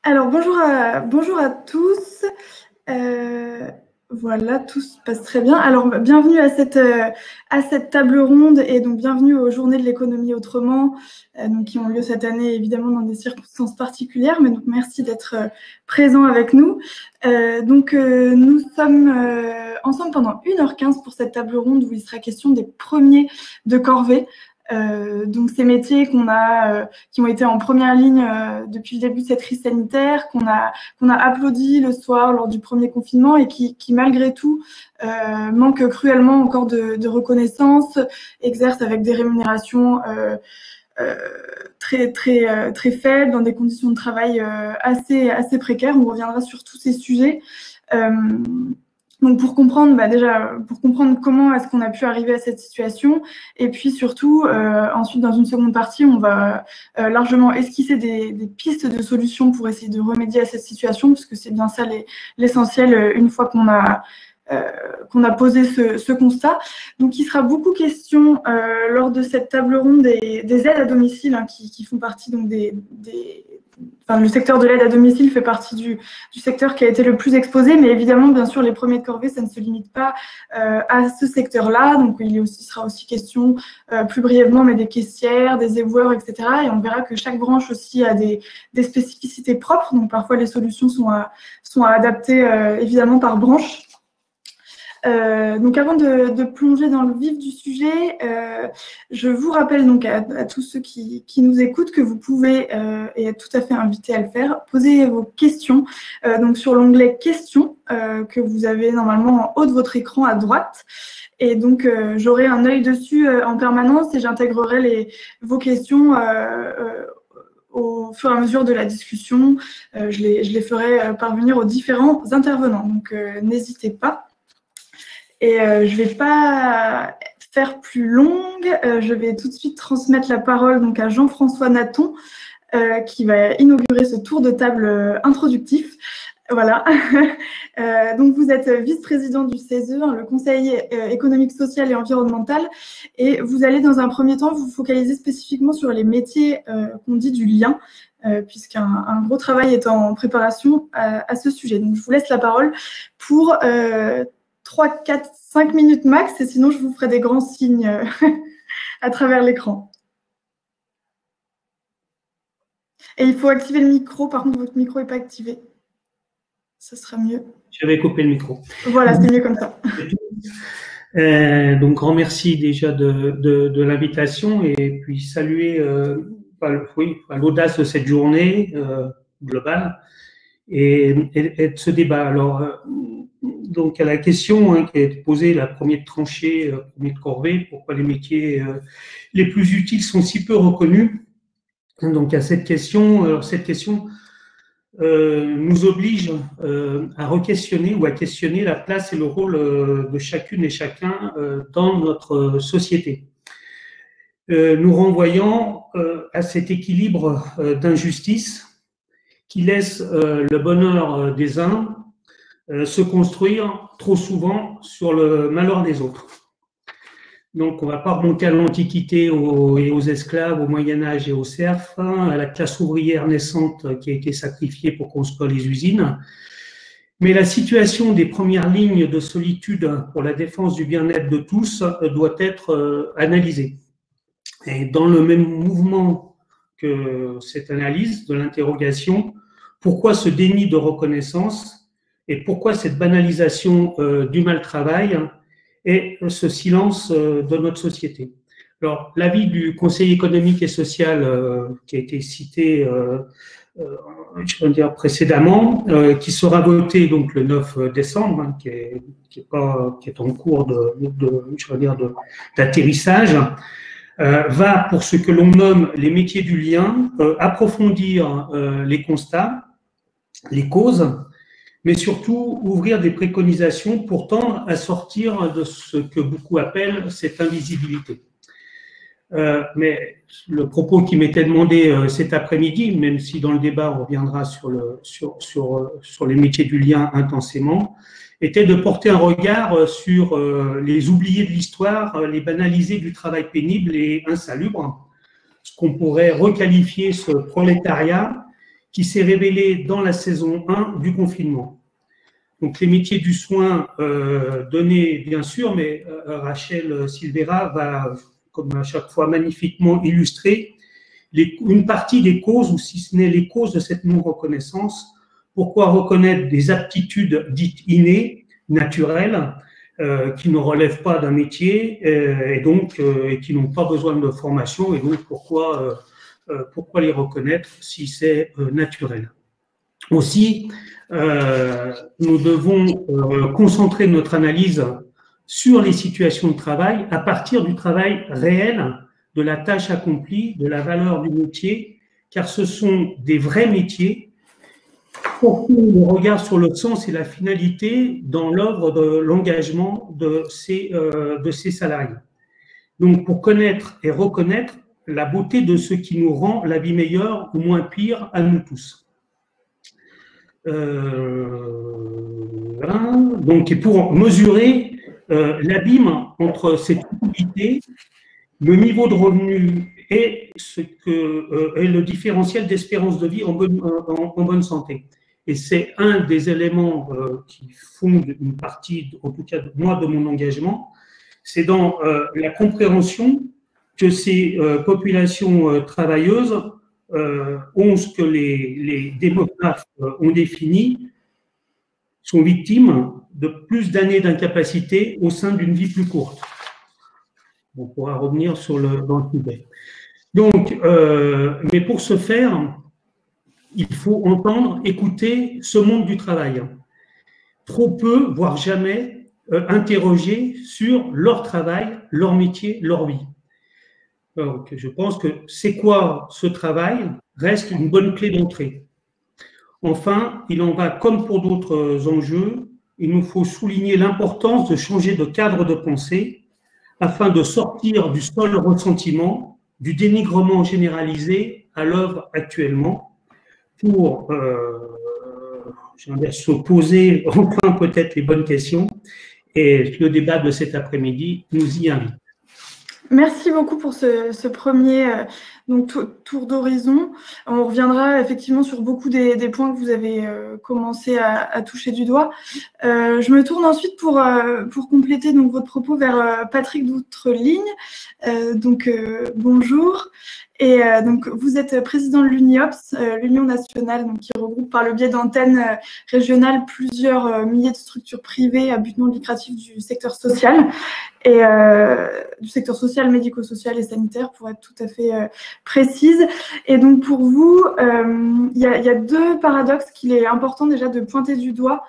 Alors, bonjour à tous. Voilà, tout se passe très bien. Alors, bienvenue à cette table ronde et donc bienvenue aux Journées de l'économie autrement, donc, qui ont lieu cette année évidemment dans des circonstances particulières, mais donc merci d'être présents avec nous. Nous sommes ensemble pendant 1h15 pour cette table ronde où il sera question des premiers de corvée. Donc ces métiers qui ont été en première ligne depuis le début de cette crise sanitaire, qu'on a applaudi le soir lors du premier confinement et qui malgré tout manquent cruellement encore de reconnaissance, exercent avec des rémunérations très faibles, dans des conditions de travail assez précaires. On reviendra sur tous ces sujets. Donc pour comprendre, pour comprendre comment est-ce qu'on a pu arriver à cette situation, et puis surtout, ensuite dans une seconde partie, on va largement esquisser des pistes de solutions pour essayer de remédier à cette situation, parce que c'est bien ça l'essentiel une fois qu'on a posé ce constat. Donc il sera beaucoup question lors de cette table ronde des aides à domicile, hein, qui font partie donc le secteur de l'aide à domicile fait partie du secteur qui a été le plus exposé, mais évidemment, bien sûr, les premiers de corvée, ça ne se limite pas à ce secteur-là. Donc, sera aussi question, plus brièvement, mais des caissières, des éboueurs, etc. Et on verra que chaque branche aussi a des spécificités propres. Donc, parfois, les solutions sont à adapter, évidemment, par branche. Donc avant de plonger dans le vif du sujet, je vous rappelle donc à tous ceux qui nous écoutent que vous pouvez, et êtes tout à fait invités à le faire, poser vos questions donc sur l'onglet questions que vous avez normalement en haut de votre écran à droite. Et donc j'aurai un œil dessus en permanence et j'intégrerai vos questions au fur et à mesure de la discussion. Je les ferai parvenir aux différents intervenants. Donc n'hésitez pas. Et je ne vais pas faire plus longue. Je vais tout de suite transmettre la parole donc, à Jean-François Natton, qui va inaugurer ce tour de table introductif. Voilà. Donc, vous êtes vice-président du CESE, le Conseil économique, social et environnemental. Et vous allez, dans un premier temps, vous focaliser spécifiquement sur les métiers qu'on dit du lien, puisqu'un gros travail est en préparation à ce sujet. Donc, je vous laisse la parole pour 3, 4, 5 minutes max, et sinon je vous ferai des grands signes à travers l'écran. Et il faut activer le micro, par contre votre micro n'est pas activé. Ce sera mieux. Je vais couper le micro. Voilà, c'est mieux comme ça. Donc grand merci déjà de l'invitation et puis saluer l'audace de cette journée globale et de ce débat. Alors, donc, à la question qui a été posée, la première tranchée, premier de corvée, pourquoi les métiers les plus utiles sont si peu reconnus? Donc, à cette question, nous oblige à re-questionner ou à questionner la place et le rôle de chacune et chacun dans notre société. Nous renvoyons à cet équilibre d'injustice qui laisse le bonheur des uns se construire trop souvent sur le malheur des autres. Donc, on ne va pas remonter à l'Antiquité et aux esclaves, au Moyen-Âge et aux serfs, à la classe ouvrière naissante qui a été sacrifiée pour construire les usines. Mais la situation des premières lignes de solitude pour la défense du bien-être de tous doit être analysée. Et dans le même mouvement que cette analyse de l'interrogation, pourquoi ce déni de reconnaissance et pourquoi cette banalisation du mal-travail et ce silence de notre société? Alors, l'avis du Conseil économique et social qui a été cité précédemment, qui sera voté donc le 9 décembre, qui est en cours d'atterrissage, va, pour ce que l'on nomme les métiers du lien, approfondir les constats, les causes, mais surtout ouvrir des préconisations pour tendre à sortir de ce que beaucoup appellent cette invisibilité. Mais le propos qui m'était demandé cet après-midi, même si dans le débat on reviendra sur les métiers du lien intensément, était de porter un regard sur les oubliés de l'histoire, les banalisés du travail pénible et insalubre, ce qu'on pourrait requalifier ce prolétariat qui s'est révélé dans la saison 1 du confinement. Donc les métiers du soin donnés, bien sûr, mais Rachel Silvera va, comme à chaque fois, magnifiquement illustrer une partie des causes, ou si ce n'est les causes de cette non-reconnaissance. Pourquoi reconnaître des aptitudes dites innées, naturelles, qui ne relèvent pas d'un métier et qui n'ont pas besoin de formation, et donc pourquoi les reconnaître si c'est naturel. Aussi, nous devons concentrer notre analyse sur les situations de travail à partir du travail réel, de la tâche accomplie, de la valeur du métier, car ce sont des vrais métiers. Porter le regard sur le sens et la finalité dans l'œuvre de l'engagement de ces salariés. Donc, pour connaître et reconnaître la beauté de ce qui nous rend la vie meilleure ou moins pire à nous tous. Donc, et pour mesurer l'abîme entre cette utilité, le niveau de revenu et le différentiel d'espérance de vie en bonne santé. Et c'est un des éléments qui fondent une partie, en tout cas moi, de mon engagement, c'est dans la compréhension que ces populations travailleuses ont ce que les démographes ont défini, sont victimes de plus d'années d'incapacité au sein d'une vie plus courte. On pourra revenir dans le sujet. Donc, mais pour ce faire, il faut entendre, écouter ce monde du travail. Trop peu, voire jamais, interroger sur leur travail, leur métier, leur vie. Donc, je pense que c'est quoi ce travail reste une bonne clé d'entrée. Enfin, il en va comme pour d'autres enjeux, il nous faut souligner l'importance de changer de cadre de pensée afin de sortir du seul ressentiment, du dénigrement généralisé à l'œuvre actuellement, pour se poser enfin peut-être les bonnes questions, et le débat de cet après-midi nous y invite. Merci beaucoup pour ce premier tour d'horizon. On reviendra effectivement sur beaucoup des points que vous avez commencé à toucher du doigt. Je me tourne ensuite pour compléter donc votre propos vers Patrick d'Outreligne. Bonjour. Et donc, vous êtes président de l'UNIOPS, l'Union nationale, donc, qui regroupe par le biais d'antennes régionales plusieurs milliers de structures privées à but non lucratif du secteur social, et du secteur social, médico-social et sanitaire, pour être tout à fait précise. Et donc, pour vous, il y a deux paradoxes qu'il est important déjà de pointer du doigt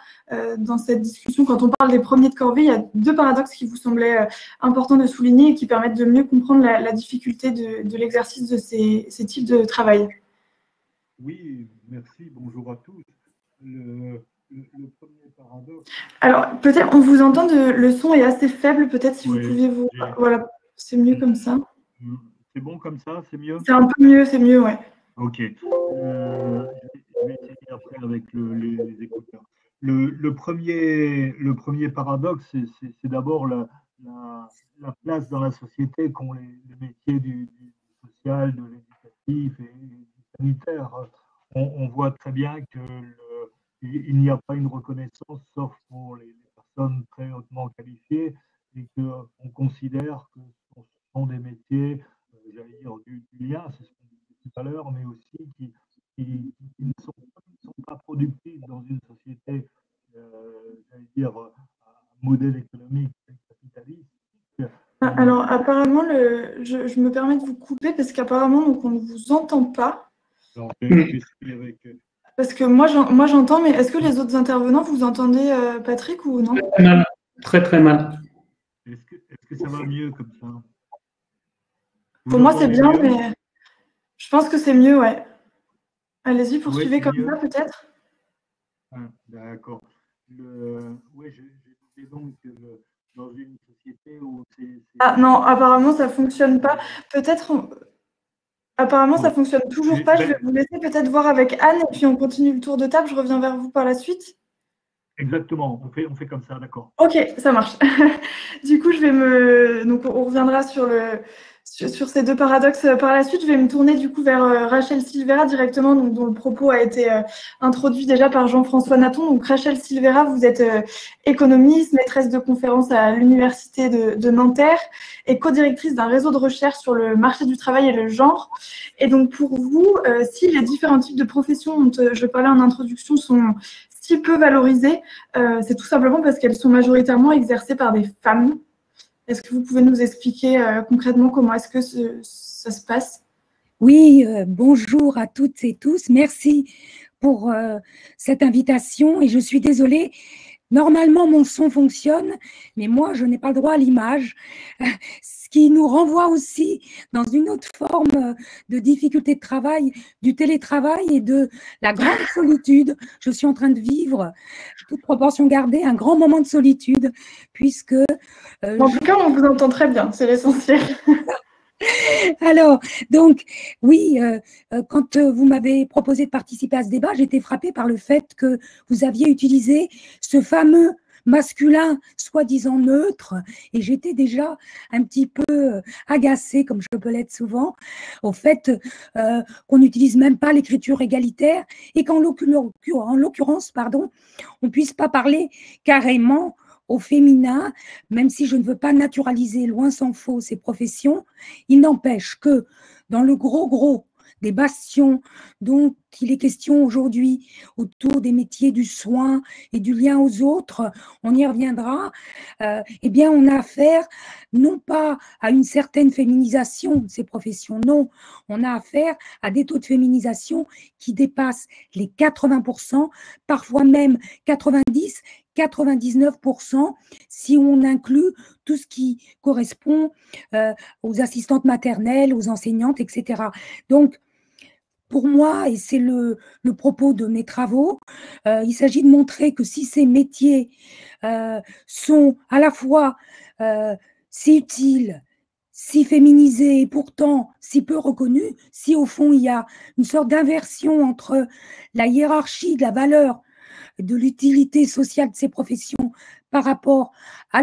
dans cette discussion. Quand on parle des premiers de corvée, il y a deux paradoxes qui vous semblaient importants de souligner et qui permettent de mieux comprendre la difficulté de l'exercice de ces types de travail. Oui, merci, bonjour à tous. Le premier paradoxe… Alors, peut-être, on vous entend, le son est assez faible, peut-être si vous pouviez vous… Voilà, c'est mieux comme ça. C'est bon comme ça, c'est mieux? C'est un peu mieux, c'est mieux, ouais. Ok. Je vais essayer après avec les écouteurs. Le premier paradoxe, c'est d'abord la place dans la société qu'ont les métiers du social, de l'éducatif et du sanitaire. On voit très bien qu'il n'y a pas une reconnaissance sauf pour les personnes très hautement qualifiées et qu'on considère que ce sont des métiers, j'allais dire, du lien, c'est ce qu'on disait tout à l'heure, mais aussi qui ne sont pas productifs dans une société, j'allais dire, à modèle économique capitaliste. Alors, apparemment, je me permets de vous couper parce qu'apparemment, on ne vous entend pas. Alors, avec… Parce que moi j'entends, mais est-ce que les autres intervenants, vous entendez Patrick ou non? Très mal. Très, très mal. Est-ce que ça va mieux comme ça? Pour moi, c'est bien, mais je pense que c'est mieux, ouais. Allez-y, poursuivez comme ça, peut-être. D'accord. Oui, je disais donc que dans une société où c'est… Ah non, apparemment, ça ne fonctionne pas. Peut-être… Apparemment, ça ne fonctionne toujours pas. Je vais vous laisser peut-être voir avec Anne et puis on continue le tour de table. Je reviens vers vous par la suite. Exactement, on fait comme ça, d'accord. Ok, ça marche. Du coup, donc on reviendra sur ces deux paradoxes par la suite. Je vais me tourner du coup vers Rachel Silvera directement, donc, dont le propos a été introduit déjà par Jean-François Natton. Donc Rachel Silvera, vous êtes économiste, maîtresse de conférences à l'université de Nanterre et co-directrice d'un réseau de recherche sur le marché du travail et le genre. Et donc pour vous, si les différents types de professions dont je parlais en introduction sont si peu valorisées, c'est tout simplement parce qu'elles sont majoritairement exercées par des femmes. Est-ce que vous pouvez nous expliquer concrètement comment est-ce que ça se passe? Oui, bonjour à toutes et tous. Merci pour cette invitation et je suis désolée. Normalement, mon son fonctionne, mais moi, je n'ai pas le droit à l'image, ce qui nous renvoie aussi dans une autre forme de difficulté de travail, du télétravail et de la grande solitude. Je suis en train de vivre, toute proportion gardée, un grand moment de solitude, puisque… en tout cas, on vous entend très bien, c'est l'essentiel. Alors, donc, oui, quand vous m'avez proposé de participer à ce débat, j'étais frappée par le fait que vous aviez utilisé ce fameux masculin soi-disant neutre et j'étais déjà un petit peu agacée, comme je peux l'être souvent, au fait qu'on n'utilise même pas l'écriture égalitaire et qu'en l'occurrence, pardon, on ne puisse pas parler carrément au féminin, même si je ne veux pas naturaliser, loin s'en faut, ces professions, il n'empêche que dans le gros des bastions dont il est question aujourd'hui autour des métiers du soin et du lien aux autres, on y reviendra, eh bien on a affaire non pas à une certaine féminisation de ces professions, non, on a affaire à des taux de féminisation qui dépassent les 80%, parfois même 90, 99% si on inclut tout ce qui correspond aux assistantes maternelles, aux enseignantes, etc. Donc, pour moi, et c'est le propos de mes travaux, il s'agit de montrer que si ces métiers sont à la fois si utiles, si féminisés et pourtant si peu reconnus, si au fond il y a une sorte d'inversion entre la hiérarchie de la valeur de l'utilité sociale de ces professions par rapport à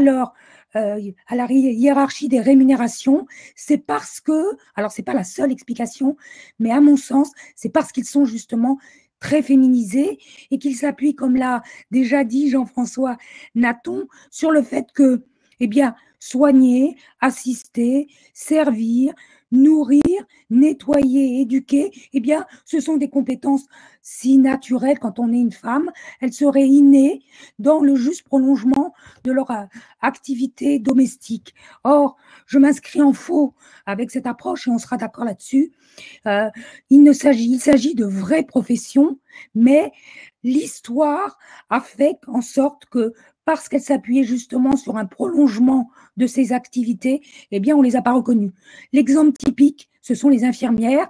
à la hiérarchie des rémunérations, c'est parce que, alors c'est pas la seule explication, mais à mon sens, c'est parce qu'ils sont justement très féminisés et qu'ils s'appuient, comme l'a déjà dit Jean-François Natton, sur le fait que, eh bien, soigner, assister, servir, nourrir, nettoyer, éduquer, eh bien, ce sont des compétences si naturelles quand on est une femme, elles seraient innées dans le juste prolongement de leur activité domestique. Or, je m'inscris en faux avec cette approche et on sera d'accord là-dessus. Il s'agit de vraies professions, mais l'histoire a fait en sorte que parce qu'elle s'appuyait justement sur un prolongement de ces activités, eh bien, on ne les a pas reconnues. L'exemple typique, ce sont les infirmières,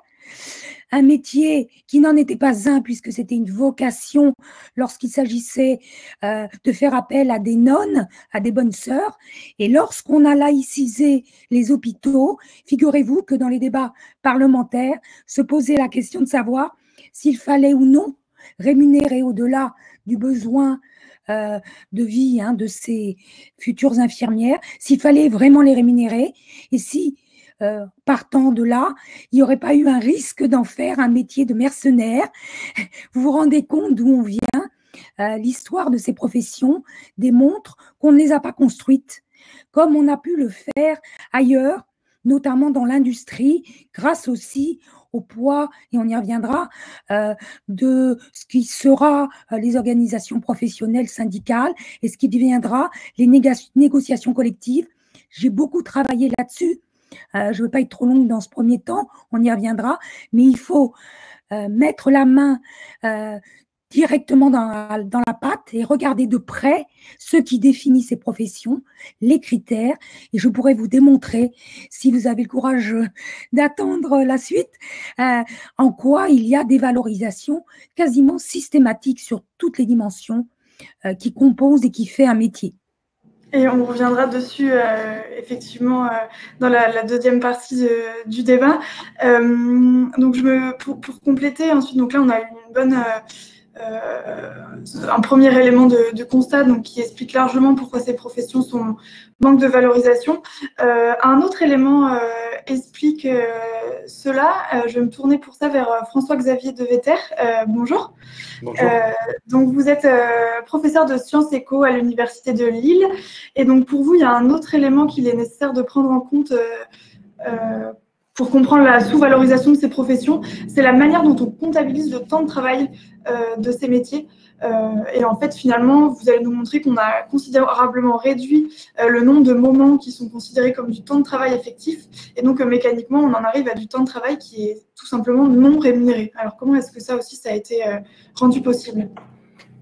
un métier qui n'en était pas un, puisque c'était une vocation lorsqu'il s'agissait de faire appel à des nonnes, à des bonnes sœurs. Et lorsqu'on a laïcisé les hôpitaux, figurez-vous que dans les débats parlementaires, se posait la question de savoir s'il fallait ou non rémunérer au-delà du besoin de vie de ces futures infirmières, s'il fallait vraiment les rémunérer et si, partant de là, il n'y aurait pas eu un risque d'en faire un métier de mercenaire. Vous vous rendez compte d'où on vient? L'histoire de ces professions démontre qu'on ne les a pas construites comme on a pu le faire ailleurs, notamment dans l'industrie, grâce aussi au poids, et on y reviendra, de ce qui sera les organisations professionnelles syndicales et ce qui deviendra les négociations collectives. J'ai beaucoup travaillé là-dessus. Je ne veux pas être trop longue dans ce premier temps, on y reviendra, mais il faut mettre la main directement dans la pâte et regarder de près ce qui définit ces professions, les critères, et je pourrais vous démontrer, si vous avez le courage d'attendre la suite, en quoi il y a des valorisations quasiment systématiques sur toutes les dimensions qui composent et qui fait un métier. Et on reviendra dessus, effectivement, dans la deuxième partie du débat. Donc, pour compléter, ensuite, donc là, on a eu une bonne un premier élément de constat, donc qui explique largement pourquoi ces professions manquent de valorisation. Un autre élément explique cela. Je vais me tourner pour ça vers François-Xavier Devetter. Bonjour. Bonjour. Donc vous êtes professeur de sciences éco à l'Université de Lille. Et donc pour vous, il y a un autre élément qu'il est nécessaire de prendre en compte pour comprendre la sous-valorisation de ces professions, c'est la manière dont on comptabilise le temps de travail de ces métiers. Et en fait, finalement, vous allez nous montrer qu'on a considérablement réduit le nombre de moments qui sont considérés comme du temps de travail effectif. Et donc, mécaniquement, on en arrive à du temps de travail qui est tout simplement non rémunéré. Alors, comment est-ce que ça aussi, ça a été rendu possible ?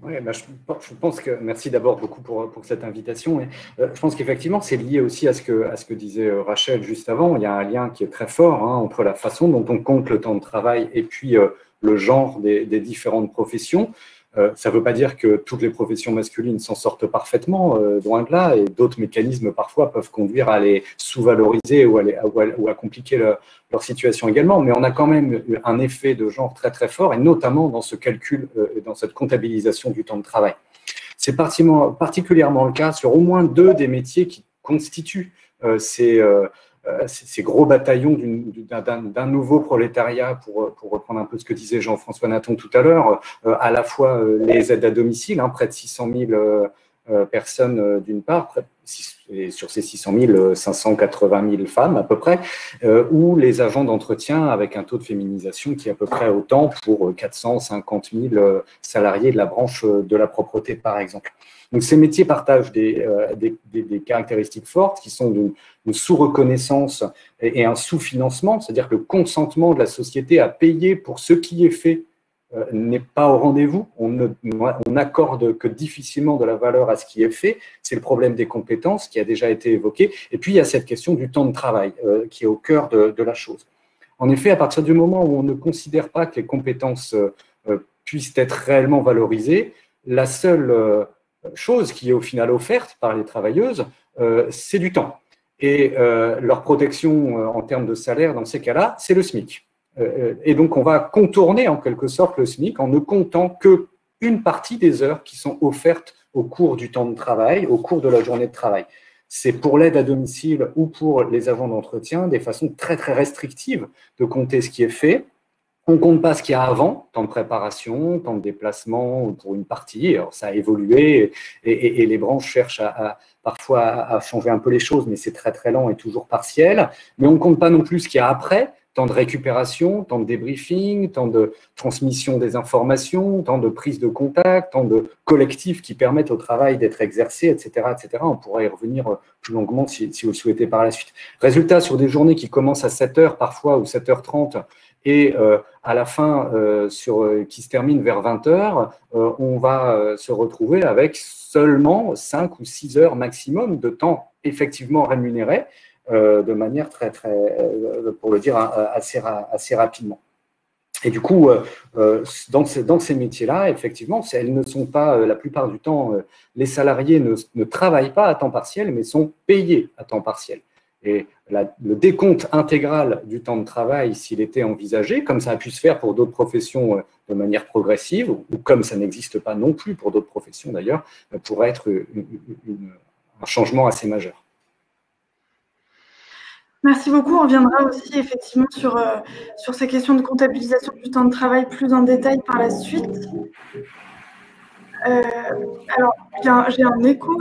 Oui, bah, je pense que, merci d'abord beaucoup pour cette invitation. Et, je pense qu'effectivement, c'est lié aussi à ce que disait Rachel juste avant. Il y a un lien qui est très fort entre la façon dont on compte le temps de travail et puis le genre des différentes professions. Ça ne veut pas dire que toutes les professions masculines s'en sortent parfaitement, loin de là, et d'autres mécanismes parfois peuvent conduire à les sous-valoriser ou à compliquer leur situation également. Mais on a quand même un effet de genre très très fort, et notamment dans ce calcul, dans cette comptabilisation du temps de travail. C'est particulièrement le cas sur au moins 2 des métiers qui constituent ces gros bataillons d'un nouveau prolétariat, pour reprendre un peu ce que disait Jean-François Nathan tout à l'heure, à la fois les aides à domicile, près de 600 000 personnes d'une part, et sur ces 600 000, 580 000 femmes à peu près, ou les agents d'entretien avec un taux de féminisation qui est à peu près autant pour 450 000 salariés de la branche de la propreté par exemple. Donc ces métiers partagent des caractéristiques fortes qui sont une sous-reconnaissance et un sous-financement, c'est-à-dire que le consentement de la société à payer pour ce qui est fait n'est pas au rendez-vous. On n'accorde que difficilement de la valeur à ce qui est fait. C'est le problème des compétences qui a déjà été évoqué. Et puis il y a cette question du temps de travail qui est au cœur de la chose. En effet, à partir du moment où on ne considère pas que les compétences puissent être réellement valorisées, la seule chose qui est au final offerte par les travailleuses, c'est du temps. Et leur protection en termes de salaire, dans ces cas-là, c'est le SMIC. Et donc, on va contourner en quelque sorte le SMIC en ne comptant qu'une partie des heures qui sont offertes au cours du temps de travail, au cours de la journée de travail. C'est pour l'aide à domicile ou pour les agents d'entretien des façons très, très restrictives de compter ce qui est fait. On ne compte pas ce qu'il y a avant, temps de préparation, temps de déplacement pour une partie. Alors, ça a évolué et les branches cherchent parfois à changer un peu les choses, mais c'est très, très lent et toujours partiel. Mais on ne compte pas non plus ce qu'il y a après, temps de récupération, temps de débriefing, temps de transmission des informations, temps de prise de contact, temps de collectifs qui permettent au travail d'être exercé, etc., etc. On pourra y revenir plus longuement si vous le souhaitez par la suite. Résultat, sur des journées qui commencent à 7 h parfois ou 7h30, et à la fin, qui se termine vers 20 h, on va se retrouver avec seulement 5 ou 6 heures maximum de temps effectivement rémunéré, de manière très, très, pour le dire, assez rapidement. Et du coup, dans ces métiers-là, effectivement, elles ne sont pas, la plupart du temps, les salariés ne travaillent pas à temps partiel, mais sont payés à temps partiel. Et le décompte intégral du temps de travail, s'il était envisagé, comme ça a pu se faire pour d'autres professions de manière progressive, ou comme ça n'existe pas non plus pour d'autres professions d'ailleurs, pourrait être un changement assez majeur. Merci beaucoup. On reviendra aussi effectivement sur ces questions de comptabilisation du temps de travail plus en détail par la suite. Alors, j'ai un écho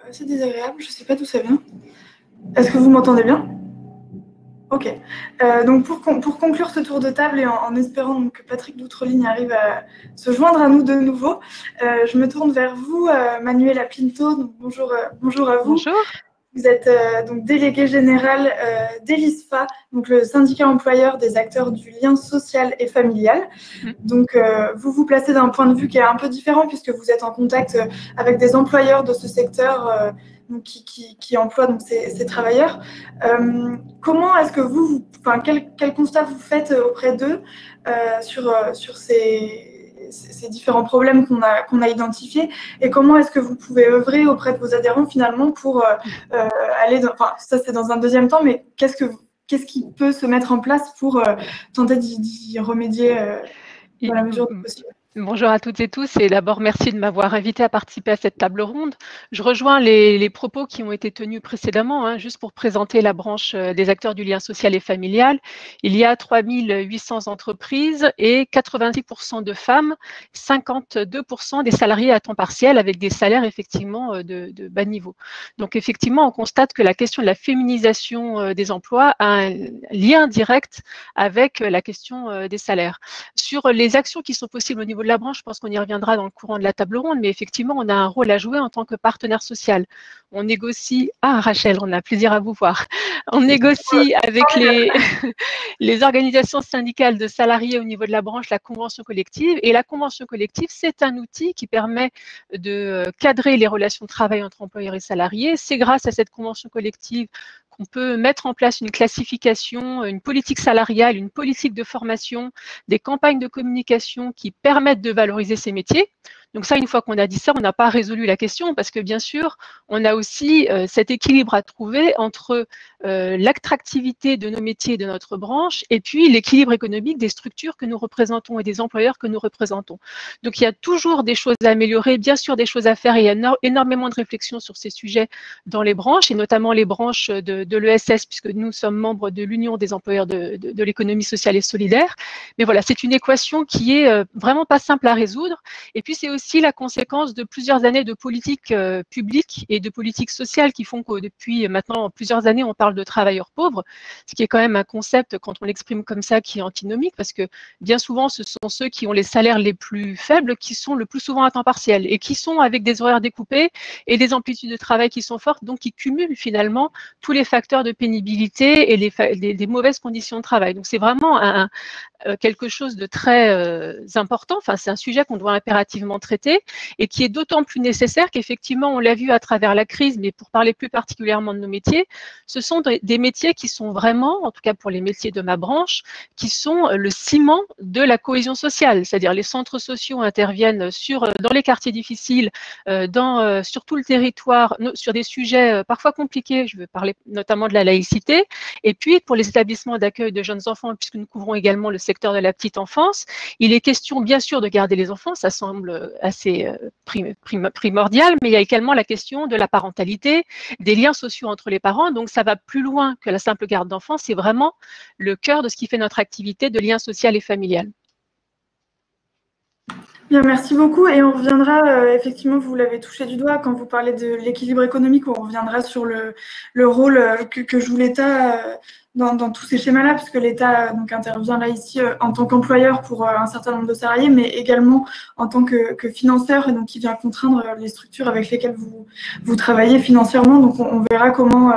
assez désagréable, je ne sais pas d'où ça vient. Est-ce que vous m'entendez bien? Ok. Donc pour conclure ce tour de table et en espérant donc, que Patrick Doutreline arrive à se joindre à nous de nouveau, je me tourne vers vous, Manuela Pinto. Donc, bonjour à vous. Bonjour. Vous êtes donc déléguée générale d'ELISFA, donc le syndicat employeur des acteurs du lien social et familial. Donc, vous vous placez d'un point de vue qui est un peu différent puisque vous êtes en contact avec des employeurs de ce secteur donc qui emploient donc, ces travailleurs. Comment est-ce que quel constat vous faites auprès d'eux sur ces différents problèmes qu'on a identifiés et comment est-ce que vous pouvez œuvrer auprès de vos adhérents finalement pour aller ça c'est dans un deuxième temps, mais qu'est-ce qui peut se mettre en place pour tenter d'y remédier dans la mesure du possible? Bonjour à toutes et tous et d'abord merci de m'avoir invité à participer à cette table ronde. Je rejoins les propos qui ont été tenus précédemment, hein, juste pour présenter la branche des acteurs du lien social et familial. Il y a 3800 entreprises et 86% de femmes, 52% des salariés à temps partiel avec des salaires effectivement de bas niveau. Donc effectivement, on constate que la question de la féminisation des emplois a un lien direct avec la question des salaires. Sur les actions qui sont possibles au niveau de la branche, je pense qu'on y reviendra dans le courant de la table ronde, mais effectivement, on a un rôle à jouer en tant que partenaire social. On négocie, Rachel, on a plaisir à vous voir. On négocie avec les organisations syndicales de salariés au niveau de la branche la convention collective. Et la convention collective, c'est un outil qui permet de cadrer les relations de travail entre employeurs et salariés. C'est grâce à cette convention collective qu'on peut mettre en place une classification, une politique salariale, une politique de formation, des campagnes de communication qui permettent de valoriser ces métiers. Donc ça, une fois qu'on a dit ça, on n'a pas résolu la question parce que bien sûr, on a aussi cet équilibre à trouver entre l'attractivité de nos métiers, de notre branche, et puis l'équilibre économique des structures que nous représentons et des employeurs que nous représentons. Donc il y a toujours des choses à améliorer, bien sûr des choses à faire, et il y a énormément de réflexions sur ces sujets dans les branches, et notamment les branches de l'ESS, puisque nous sommes membres de l'Union des employeurs de l'économie sociale et solidaire. Mais voilà, c'est une équation qui est vraiment pas simple à résoudre. Et puis, c'est aussi la conséquence de plusieurs années de politique publique et de politique sociale qui font que depuis maintenant plusieurs années, on parle de travailleurs pauvres, ce qui est quand même un concept, quand on l'exprime comme ça, qui est antinomique, parce que bien souvent, ce sont ceux qui ont les salaires les plus faibles qui sont le plus souvent à temps partiel et qui sont avec des horaires découpés et des amplitudes de travail qui sont fortes, donc qui cumulent finalement tous les facteurs de pénibilité et des mauvaises conditions de travail. Donc, c'est vraiment quelque chose de très important. Enfin, c'est un sujet qu'on doit impérativement traiter et qui est d'autant plus nécessaire qu'effectivement, on l'a vu à travers la crise, mais pour parler plus particulièrement de nos métiers, ce sont des métiers qui sont vraiment, en tout cas pour les métiers de ma branche, qui sont le ciment de la cohésion sociale. C'est-à-dire les centres sociaux interviennent dans les quartiers difficiles, sur tout le territoire, sur des sujets parfois compliqués. Je veux parler notamment de la laïcité. Et puis, pour les établissements d'accueil de jeunes enfants, puisque nous couvrons également le secteur de la petite enfance, il est question bien sûr de garder les enfants, ça semble assez primordial, mais il y a également la question de la parentalité, des liens sociaux entre les parents, donc ça va plus loin que la simple garde d'enfants, c'est vraiment le cœur de ce qui fait notre activité de lien social et familial. Bien, merci beaucoup. Et on reviendra, effectivement, vous l'avez touché du doigt, quand vous parlez de l'équilibre économique, on reviendra sur le rôle que joue l'État dans tous ces schémas-là, puisque l'État donc intervient là ici en tant qu'employeur pour un certain nombre de salariés, mais également en tant que financeur, et donc qui vient contraindre les structures avec lesquelles vous travaillez financièrement. Donc on verra comment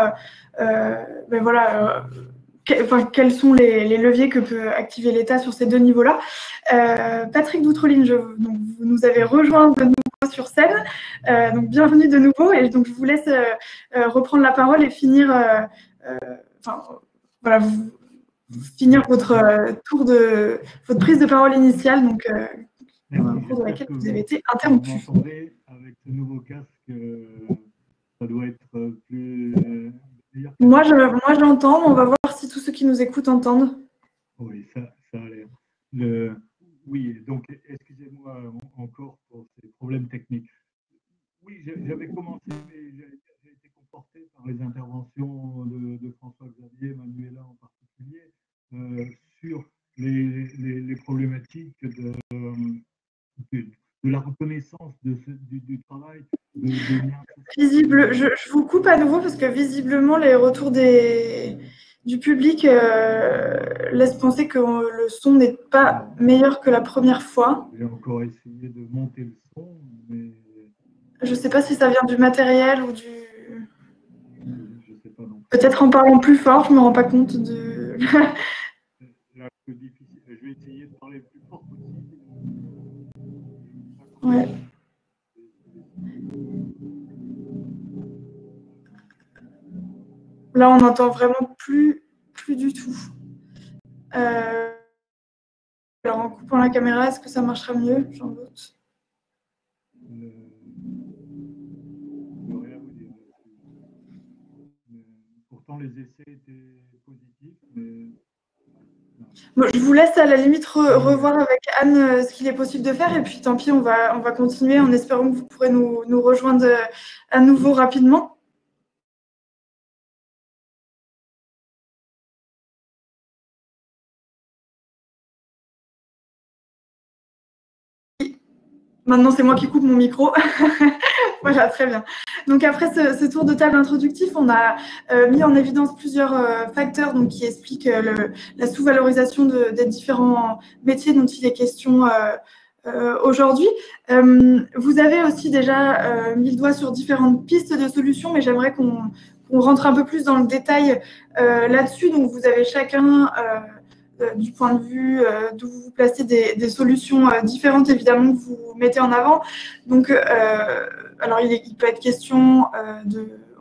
quels sont les leviers que peut activer l'État sur ces deux niveaux-là. Patrick Doutreline, donc vous nous avez rejoint de nouveau sur scène, donc bienvenue de nouveau, et donc je vous laisse reprendre la parole et finir, finir votre tour de votre prise de parole initiale, donc au cours de laquelle vous avez été interrompu. Vous m'entendez avec ce nouveau casque, ça doit être plus meilleur. Moi, je l'entends, on va voir si tous ceux qui nous écoutent entendent. Oui, ça a l'air. Oui, donc excusez-moi encore pour ces problèmes techniques. Oui, j'avais commencé, mais j'ai été conforté par les interventions de François-Xavier, Manuela en particulier, sur les problématiques de la reconnaissance du travail. Visible, je vous coupe à nouveau parce que visiblement les retours du public laissent penser que le son n'est pas meilleur que la première fois. J'ai encore essayé de monter le son, mais je ne sais pas si ça vient du matériel ou du. Je sais pas non. Peut-être en parlant plus fort, je ne me rends pas compte de. Là, c'est difficile. Je vais essayer de parler le plus fort possible. Ouais. Là, on n'entend vraiment plus du tout. Alors, en coupant la caméra, est-ce que ça marchera mieux? J'en doute. Pourtant, les essais étaient positifs, mais Bon, je vous laisse à la limite revoir avec Anne ce qu'il est possible de faire et puis tant pis, on va continuer en espérant que vous pourrez nous rejoindre à nouveau rapidement. Maintenant, c'est moi qui coupe mon micro. Voilà, très bien. Donc, après ce tour de table introductif, on a mis en évidence plusieurs facteurs donc, qui expliquent la sous-valorisation des différents métiers dont il est question aujourd'hui. Vous avez aussi déjà mis le doigt sur différentes pistes de solutions, mais j'aimerais qu'on rentre un peu plus dans le détail là-dessus. Donc, vous avez chacun du point de vue d'où vous placez des solutions différentes, évidemment, que vous mettez en avant. Donc, alors, il peut être question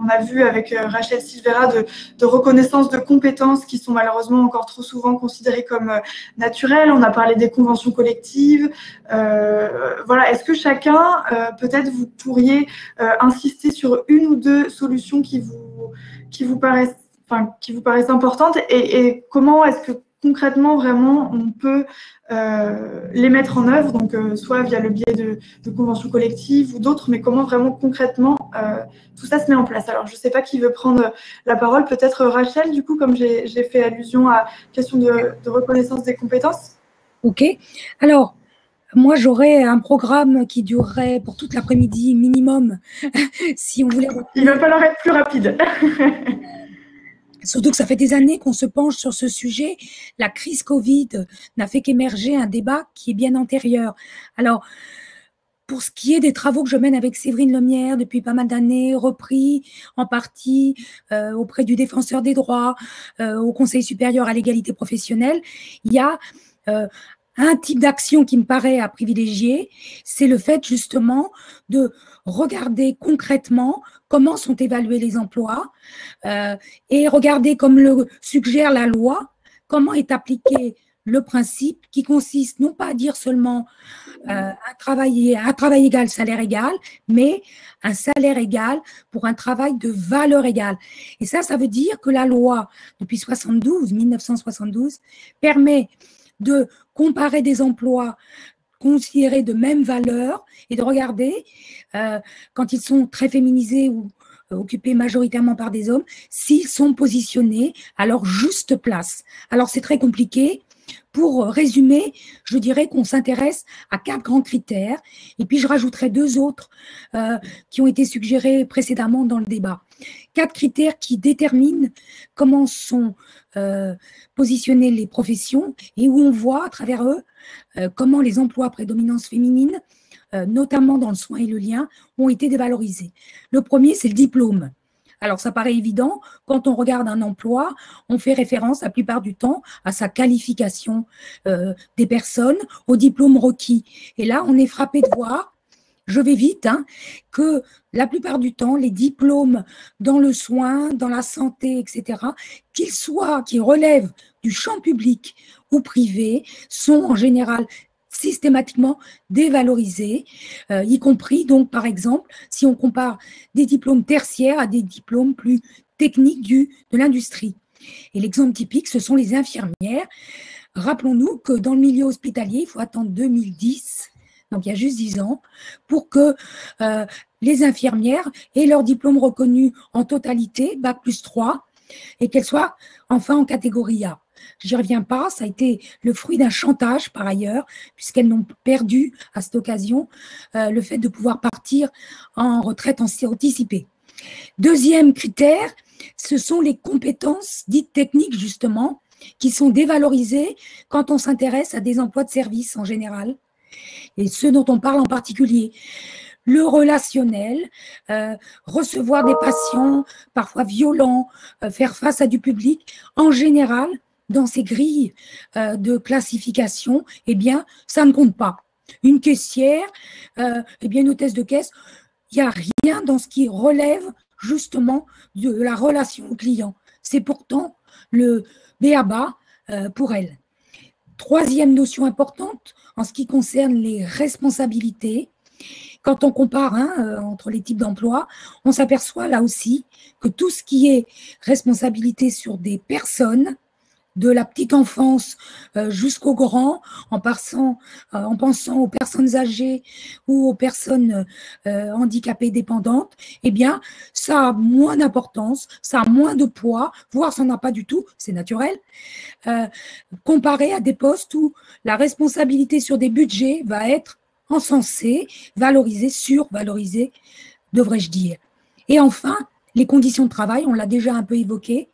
on a vu avec Rachel Silveira, de reconnaissance de compétences qui sont malheureusement encore trop souvent considérées comme naturelles. On a parlé des conventions collectives. Voilà, est-ce que chacun, peut-être, vous pourriez insister sur une ou deux solutions qui vous paraissent importantes et comment est-ce que concrètement, vraiment, on peut les mettre en œuvre, donc soit via le biais de conventions collectives ou d'autres, mais comment vraiment concrètement tout ça se met en place. Alors, je ne sais pas qui veut prendre la parole, peut-être Rachel, du coup, comme j'ai fait allusion à la question de reconnaissance des compétences. Ok. Alors, moi, j'aurais un programme qui durerait pour toute l'après-midi minimum, si on voulait… Il va falloir être plus rapide. Surtout que ça fait des années qu'on se penche sur ce sujet. La crise Covid n'a fait qu'émerger un débat qui est bien antérieur. Alors, pour ce qui est des travaux que je mène avec Séverine Lemierre depuis pas mal d'années, repris en partie auprès du Défenseur des droits, au Conseil supérieur à l'égalité professionnelle, il y a un type d'action qui me paraît à privilégier, c'est le fait justement de regarder concrètement comment sont évalués les emplois et regarder, comme le suggère la loi, comment est appliqué le principe qui consiste non pas à dire seulement un travail égal, salaire égal, mais un salaire égal pour un travail de valeur égale. Et ça veut dire que la loi, depuis 1972, permet de comparer des emplois considérés de même valeur et de regarder, quand ils sont très féminisés ou occupés majoritairement par des hommes, s'ils sont positionnés à leur juste place. Alors, c'est très compliqué. Pour résumer, je dirais qu'on s'intéresse à 4 grands critères et puis je rajouterai 2 autres qui ont été suggérés précédemment dans le débat. 4 critères qui déterminent comment sont positionnées les professions et où on voit à travers eux comment les emplois à prédominance féminine, notamment dans le soin et le lien, ont été dévalorisés. Le premier, c'est le diplôme. Alors, ça paraît évident, quand on regarde un emploi, on fait référence la plupart du temps à sa qualification des personnes, au diplôme requis. Et là, on est frappé de voir, je vais vite, que la plupart du temps, les diplômes dans le soin, dans la santé, etc., qu'ils relèvent du champ public ou privé, sont en général systématiquement dévalorisés, y compris donc par exemple si on compare des diplômes tertiaires à des diplômes plus techniques de l'industrie. Et l'exemple typique, ce sont les infirmières. Rappelons-nous que dans le milieu hospitalier, il faut attendre 2010, donc il y a juste 10 ans, pour que les infirmières aient leur diplôme reconnu en totalité, Bac+3, et qu'elles soient enfin en catégorie A. J'y reviens pas, ça a été le fruit d'un chantage par ailleurs, puisqu'elles n'ont perdu à cette occasion le fait de pouvoir partir en retraite anticipée. Deuxième critère, ce sont les compétences dites techniques justement, qui sont dévalorisées quand on s'intéresse à des emplois de service en général, et ceux dont on parle en particulier. Le relationnel, recevoir des patients parfois violents, faire face à du public, en général, dans ces grilles de classification, eh bien, ça ne compte pas. Une caissière, eh bien, une hôtesse de caisse, il n'y a rien dans ce qui relève justement de la relation au client. C'est pourtant le b.a.-ba pour elle. Troisième notion importante, en ce qui concerne les responsabilités, quand on compare entre les types d'emplois, on s'aperçoit là aussi que tout ce qui est responsabilité sur des personnes, de la petite enfance jusqu'au grand, en pensant aux personnes âgées ou aux personnes handicapées dépendantes, eh bien, ça a moins d'importance, ça a moins de poids, voire ça n'en a pas du tout, c'est naturel, comparé à des postes où la responsabilité sur des budgets va être encensée, valorisée, survalorisée, devrais-je dire. Et enfin, les conditions de travail, on l'a déjà un peu évoqué.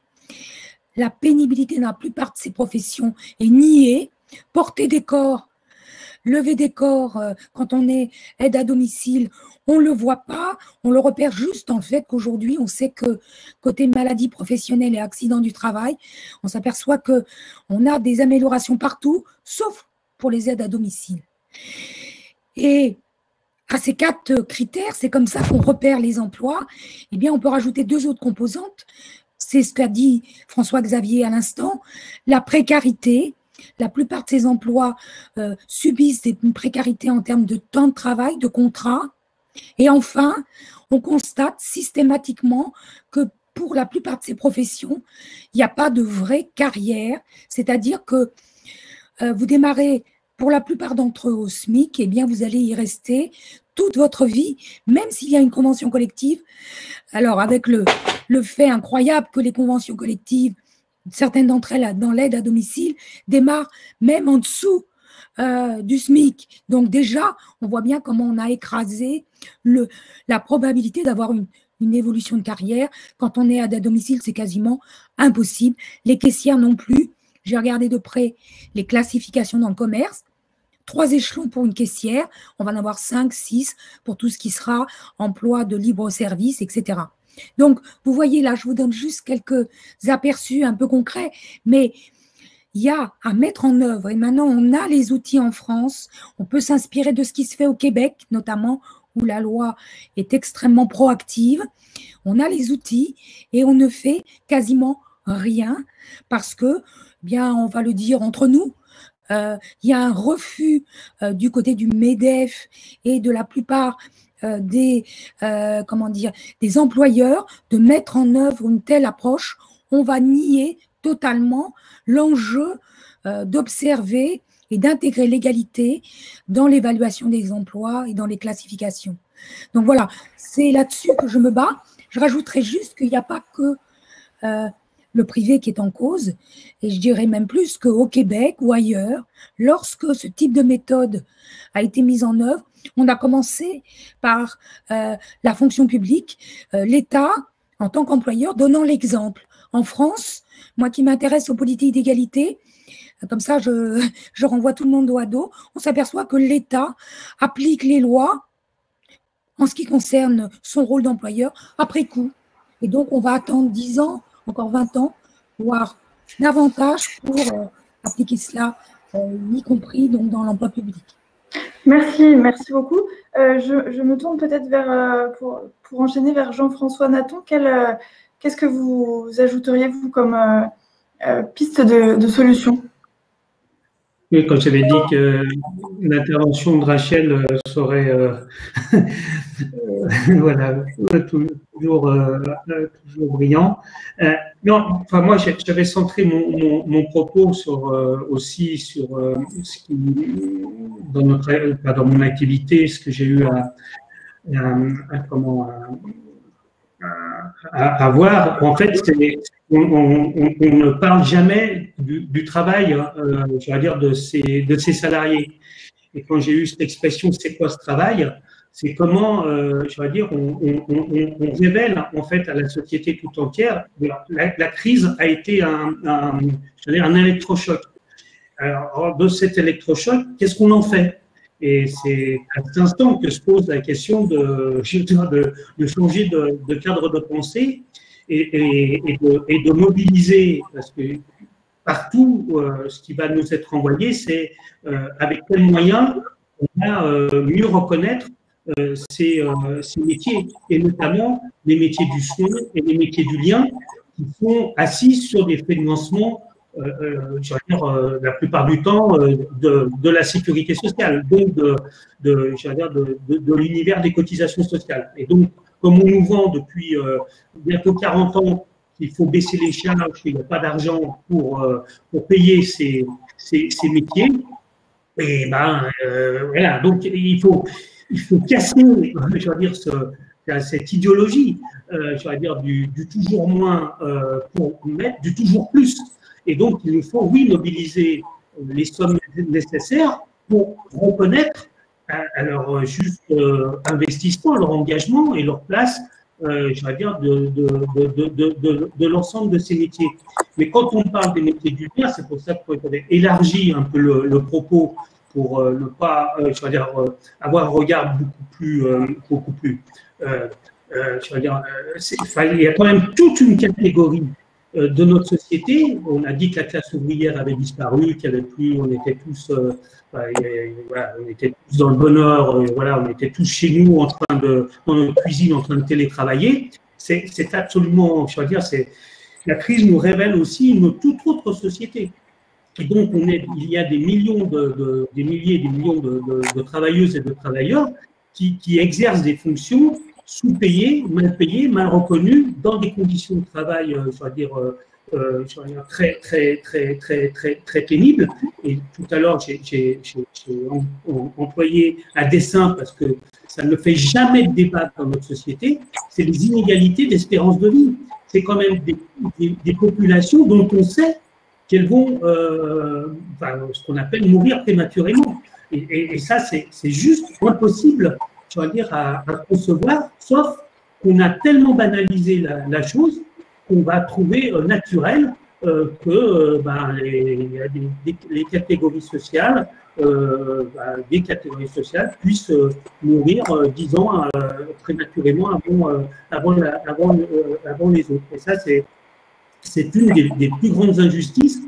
La pénibilité dans la plupart de ces professions est niée. Porter des corps, lever des corps, quand on est aide à domicile, on ne le voit pas, on le repère juste dans le fait qu'aujourd'hui, on sait que côté maladie professionnelle et accidents du travail, on s'aperçoit qu'on a des améliorations partout, sauf pour les aides à domicile. Et à ces 4 critères, c'est comme ça qu'on repère les emplois. Eh bien, on peut rajouter 2 autres composantes. C'est ce qu'a dit François-Xavier à l'instant, la précarité. La plupart de ces emplois subissent une précarité en termes de temps de travail, de contrat. Et enfin, on constate systématiquement que pour la plupart de ces professions, il n'y a pas de vraie carrière. C'est-à-dire que vous démarrez pour la plupart d'entre eux au SMIC, eh bien, vous allez y rester toute votre vie, même s'il y a une convention collective. Alors, avec le fait incroyable que les conventions collectives, certaines d'entre elles dans l'aide à domicile, démarrent même en dessous du SMIC. Donc déjà, on voit bien comment on a écrasé la probabilité d'avoir une évolution de carrière. Quand on est aide à domicile, c'est quasiment impossible. Les caissières non plus. J'ai regardé de près les classifications dans le commerce. 3 échelons pour une caissière, on va en avoir 5, 6 pour tout ce qui sera emploi de libre service, etc. Donc, vous voyez là, je vous donne juste quelques aperçus un peu concrets, mais il y a à mettre en œuvre, et maintenant on a les outils en France, on peut s'inspirer de ce qui se fait au Québec, notamment où la loi est extrêmement proactive, on a les outils et on ne fait quasiment rien parce que, bien, on va le dire entre nous, il y a un refus du côté du MEDEF et de la plupart des employeurs de mettre en œuvre une telle approche. On va nier totalement l'enjeu d'observer et d'intégrer l'égalité dans l'évaluation des emplois et dans les classifications. Donc voilà, c'est là-dessus que je me bats. Je rajouterai juste qu'il n'y a pas que le privé qui est en cause, et je dirais même plus qu'au Québec ou ailleurs, lorsque ce type de méthode a été mise en œuvre, on a commencé par la fonction publique, l'État, en tant qu'employeur, donnant l'exemple. En France, moi qui m'intéresse aux politiques d'égalité, comme ça je renvoie tout le monde dos à dos, on s'aperçoit que l'État applique les lois en ce qui concerne son rôle d'employeur après coup. Et donc, on va attendre 10 ans, encore 20 ans, voire davantage pour appliquer cela, y compris donc, dans l'emploi public. Merci beaucoup. Je me tourne peut-être pour enchaîner vers Jean-François Nathan. Qu'est-ce que vous ajouteriez, vous, comme piste de solution? Oui, comme j'avais dit que l'intervention de Rachel serait voilà, toujours brillant. Non, enfin moi j'avais centré mon propos aussi sur ce qui dans mon activité, ce que j'ai eu à voir. En fait, on ne parle jamais du travail, je vais dire, de ses salariés. Et quand j'ai eu cette expression, c'est quoi ce travail? C'est comment, je vais dire, on révèle en fait à la société tout entière. La crise a été un électrochoc. Alors, de cet électrochoc, qu'est-ce qu'on en fait? Et c'est à cet instant que se pose la question de changer de cadre de pensée et de mobiliser, parce que partout, ce qui va nous être envoyé, c'est avec quels moyens on va mieux reconnaître ces métiers, et notamment les métiers du soin et les métiers du lien, qui sont assis sur des financements, je veux dire, la plupart du temps, de la sécurité sociale, donc de l'univers des cotisations sociales. Et donc, comme on nous vend depuis bientôt 40 ans qu'il faut baisser les charges, qu'il n'y a pas d'argent pour payer ces métiers. Et voilà, donc il faut casser, je veux dire, cette idéologie, je veux dire, du toujours moins pour mettre du toujours plus. Et donc, il nous faut, oui, mobiliser les sommes nécessaires pour reconnaître à leur juste investissement, leur engagement et leur place, je veux dire, de l'ensemble de ces métiers. Mais quand on parle des métiers du maire, c'est pour ça qu'il faut élargir un peu le propos pour ne pas, je veux dire, avoir un regard beaucoup plus je veux dire, il y a quand même toute une catégorie de notre société. On a dit que la classe ouvrière avait disparu, qu'il n'y avait plus, on était tous, voilà, on était tous dans le bonheur, voilà, on était tous chez nous en train dans notre cuisine en train de télétravailler. C'est absolument, je veux dire, la crise nous révèle aussi une toute autre société. Et donc, il y a des millions des milliers et des millions de travailleuses et de travailleurs qui exercent des fonctions sous-payées, mal reconnues, dans des conditions de travail, je veux dire, très pénibles. Et tout à l'heure, j'ai employé un dessin parce que ça ne fait jamais de débat dans notre société. C'est les inégalités d'espérance de vie. C'est quand même des populations dont on sait qu'elles vont, ce qu'on appelle mourir prématurément. Et ça, c'est juste impossible, je veux dire, à concevoir, sauf qu'on a tellement banalisé la chose qu'on va trouver naturel que les catégories sociales, puissent mourir, disons, prématurément avant les autres. Et ça, c'est une des plus grandes injustices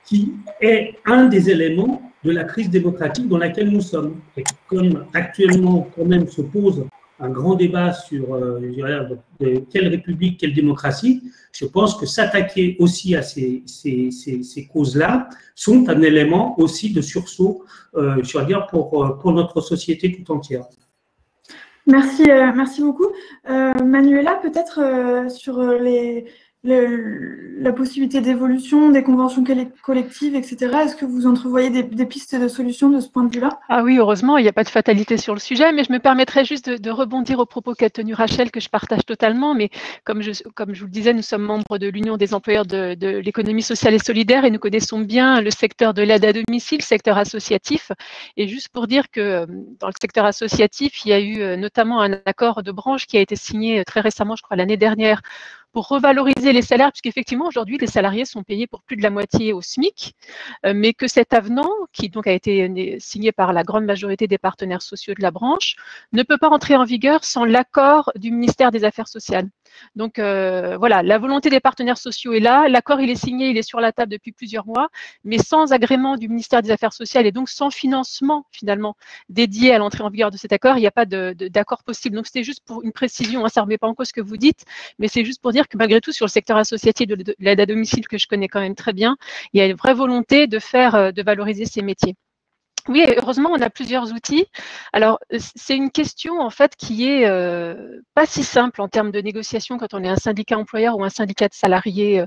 qui est un des éléments de la crise démocratique dans laquelle nous sommes. Et comme actuellement, quand même, se pose un grand débat sur quelle république, quelle démocratie, je pense que s'attaquer aussi à ces causes-là sont un élément aussi de sursaut, je veux dire, pour notre société tout entière. Merci beaucoup. Manuela, peut-être sur la possibilité d'évolution des conventions collectives, etc. Est-ce que vous entrevoyez des pistes de solutions de ce point de vue-là? Ah oui, heureusement, il n'y a pas de fatalité sur le sujet, mais je me permettrai juste de rebondir aux propos qu'a tenu Rachel, que je partage totalement. Mais comme je vous le disais, nous sommes membres de l'Union des employeurs de l'économie sociale et solidaire et nous connaissons bien le secteur de l'aide à domicile, le secteur associatif. Et juste pour dire que dans le secteur associatif, il y a eu notamment un accord de branche qui a été signé très récemment, je crois l'année dernière, pour revaloriser les salaires, puisqu'effectivement, aujourd'hui, les salariés sont payés pour plus de la moitié au SMIC, mais que cet avenant, qui donc a été signé par la grande majorité des partenaires sociaux de la branche, ne peut pas entrer en vigueur sans l'accord du ministère des Affaires sociales. Donc voilà, la volonté des partenaires sociaux est là, l'accord il est signé, il est sur la table depuis plusieurs mois, mais sans agrément du ministère des Affaires sociales et donc sans financement finalement dédié à l'entrée en vigueur de cet accord, il n'y a pas d'accord possible. Donc c'était juste pour une précision, hein, ça ne remet pas en cause ce que vous dites, mais c'est juste pour dire que malgré tout sur le secteur associatif de l'aide à domicile que je connais quand même très bien, il y a une vraie volonté de valoriser ces métiers. Oui, heureusement, on a plusieurs outils. Alors, c'est une question, en fait, qui est pas si simple en termes de négociation quand on est un syndicat employeur ou un syndicat de salariés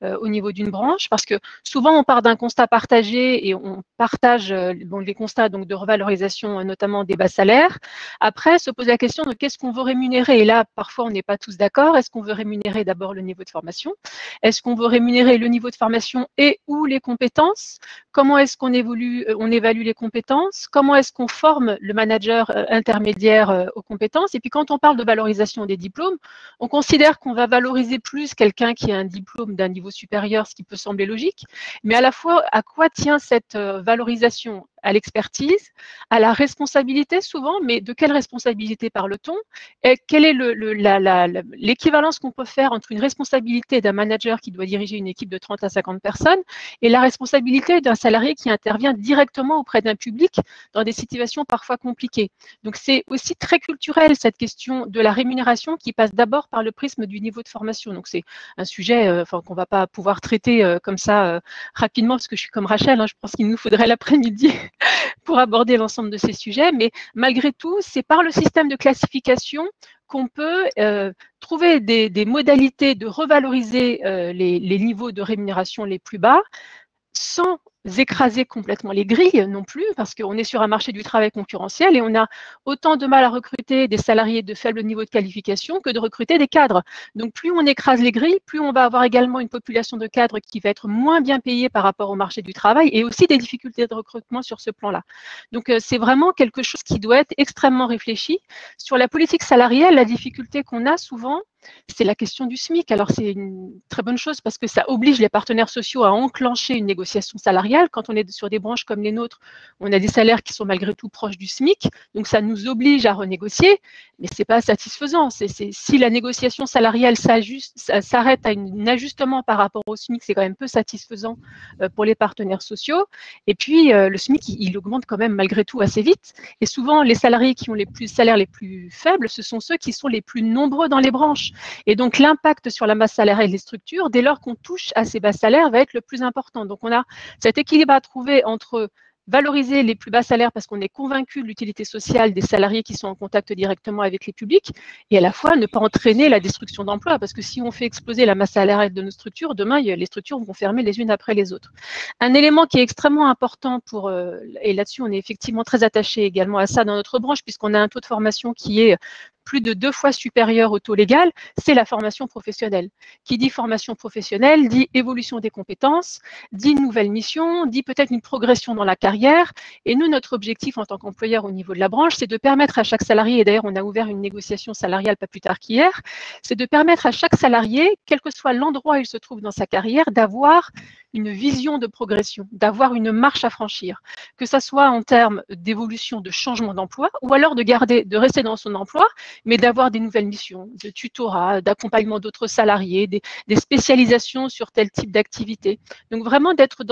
au niveau d'une branche, parce que souvent, on part d'un constat partagé et on partage les constats donc, de revalorisation, notamment des bas salaires. Après, se pose la question de qu'est-ce qu'on veut rémunérer. Et là, parfois, on n'est pas tous d'accord. Est-ce qu'on veut rémunérer d'abord le niveau de formation? Est-ce qu'on veut rémunérer le niveau de formation et ou les compétences? Comment est-ce qu'on évalue les compétences? Comment est-ce qu'on forme le manager intermédiaire aux compétences? Et puis, quand on parle de valorisation des diplômes, on considère qu'on va valoriser plus quelqu'un qui a un diplôme d'un niveau supérieur, ce qui peut sembler logique. Mais à la fois, à quoi tient cette valorisation? À l'expertise, à la responsabilité souvent, mais de quelle responsabilité parle-t-on? Et quelle est l'équivalence qu'on peut faire entre une responsabilité d'un manager qui doit diriger une équipe de 30 à 50 personnes et la responsabilité d'un salarié qui intervient directement auprès d'un public dans des situations parfois compliquées? Donc c'est aussi très culturel cette question de la rémunération qui passe d'abord par le prisme du niveau de formation. Donc c'est un sujet qu'on ne va pas pouvoir traiter comme ça rapidement parce que je suis comme Rachel, hein, je pense qu'il nous faudrait l'après-midi pour aborder l'ensemble de ces sujets, mais malgré tout, c'est par le système de classification qu'on peut trouver des modalités de revaloriser les niveaux de rémunération les plus bas sans écraser complètement les grilles non plus, parce qu'on est sur un marché du travail concurrentiel et on a autant de mal à recruter des salariés de faible niveau de qualification que de recruter des cadres. Donc plus on écrase les grilles, plus on va avoir également une population de cadres qui va être moins bien payée par rapport au marché du travail et aussi des difficultés de recrutement sur ce plan-là. Donc c'est vraiment quelque chose qui doit être extrêmement réfléchi. Sur la politique salariale, la difficulté qu'on a souvent, c'est la question du SMIC. Alors, c'est une très bonne chose parce que ça oblige les partenaires sociaux à enclencher une négociation salariale. Quand on est sur des branches comme les nôtres, on a des salaires qui sont malgré tout proches du SMIC. Donc, ça nous oblige à renégocier, mais ce n'est pas satisfaisant. Si la négociation salariale s'arrête à un ajustement par rapport au SMIC, c'est quand même peu satisfaisant pour les partenaires sociaux. Et puis, le SMIC, il augmente quand même malgré tout assez vite. Et souvent, les salariés qui ont les salaires les plus faibles, ce sont ceux qui sont les plus nombreux dans les branches. Et donc, l'impact sur la masse salariale des structures, dès lors qu'on touche à ces bas salaires, va être le plus important. Donc, on a cet équilibre à trouver entre valoriser les plus bas salaires parce qu'on est convaincu de l'utilité sociale des salariés qui sont en contact directement avec les publics et à la fois ne pas entraîner la destruction d'emplois parce que si on fait exploser la masse salariale de nos structures, demain, les structures vont fermer les unes après les autres. Un élément qui est extrêmement important et là-dessus, on est effectivement très attaché également à ça dans notre branche puisqu'on a un taux de formation qui est plus de 2 fois supérieur au taux légal, c'est la formation professionnelle. Qui dit formation professionnelle, dit évolution des compétences, dit nouvelle mission, dit peut-être une progression dans la carrière. Et nous, notre objectif en tant qu'employeur au niveau de la branche, c'est de permettre à chaque salarié, et d'ailleurs on a ouvert une négociation salariale pas plus tard qu'hier, c'est de permettre à chaque salarié, quel que soit l'endroit où il se trouve dans sa carrière, d'avoir une vision de progression, d'avoir une marche à franchir, que ça soit en termes d'évolution, de changement d'emploi, ou alors de rester dans son emploi, mais d'avoir des nouvelles missions, de tutorat, d'accompagnement d'autres salariés, des spécialisations sur tel type d'activité. Donc vraiment d'être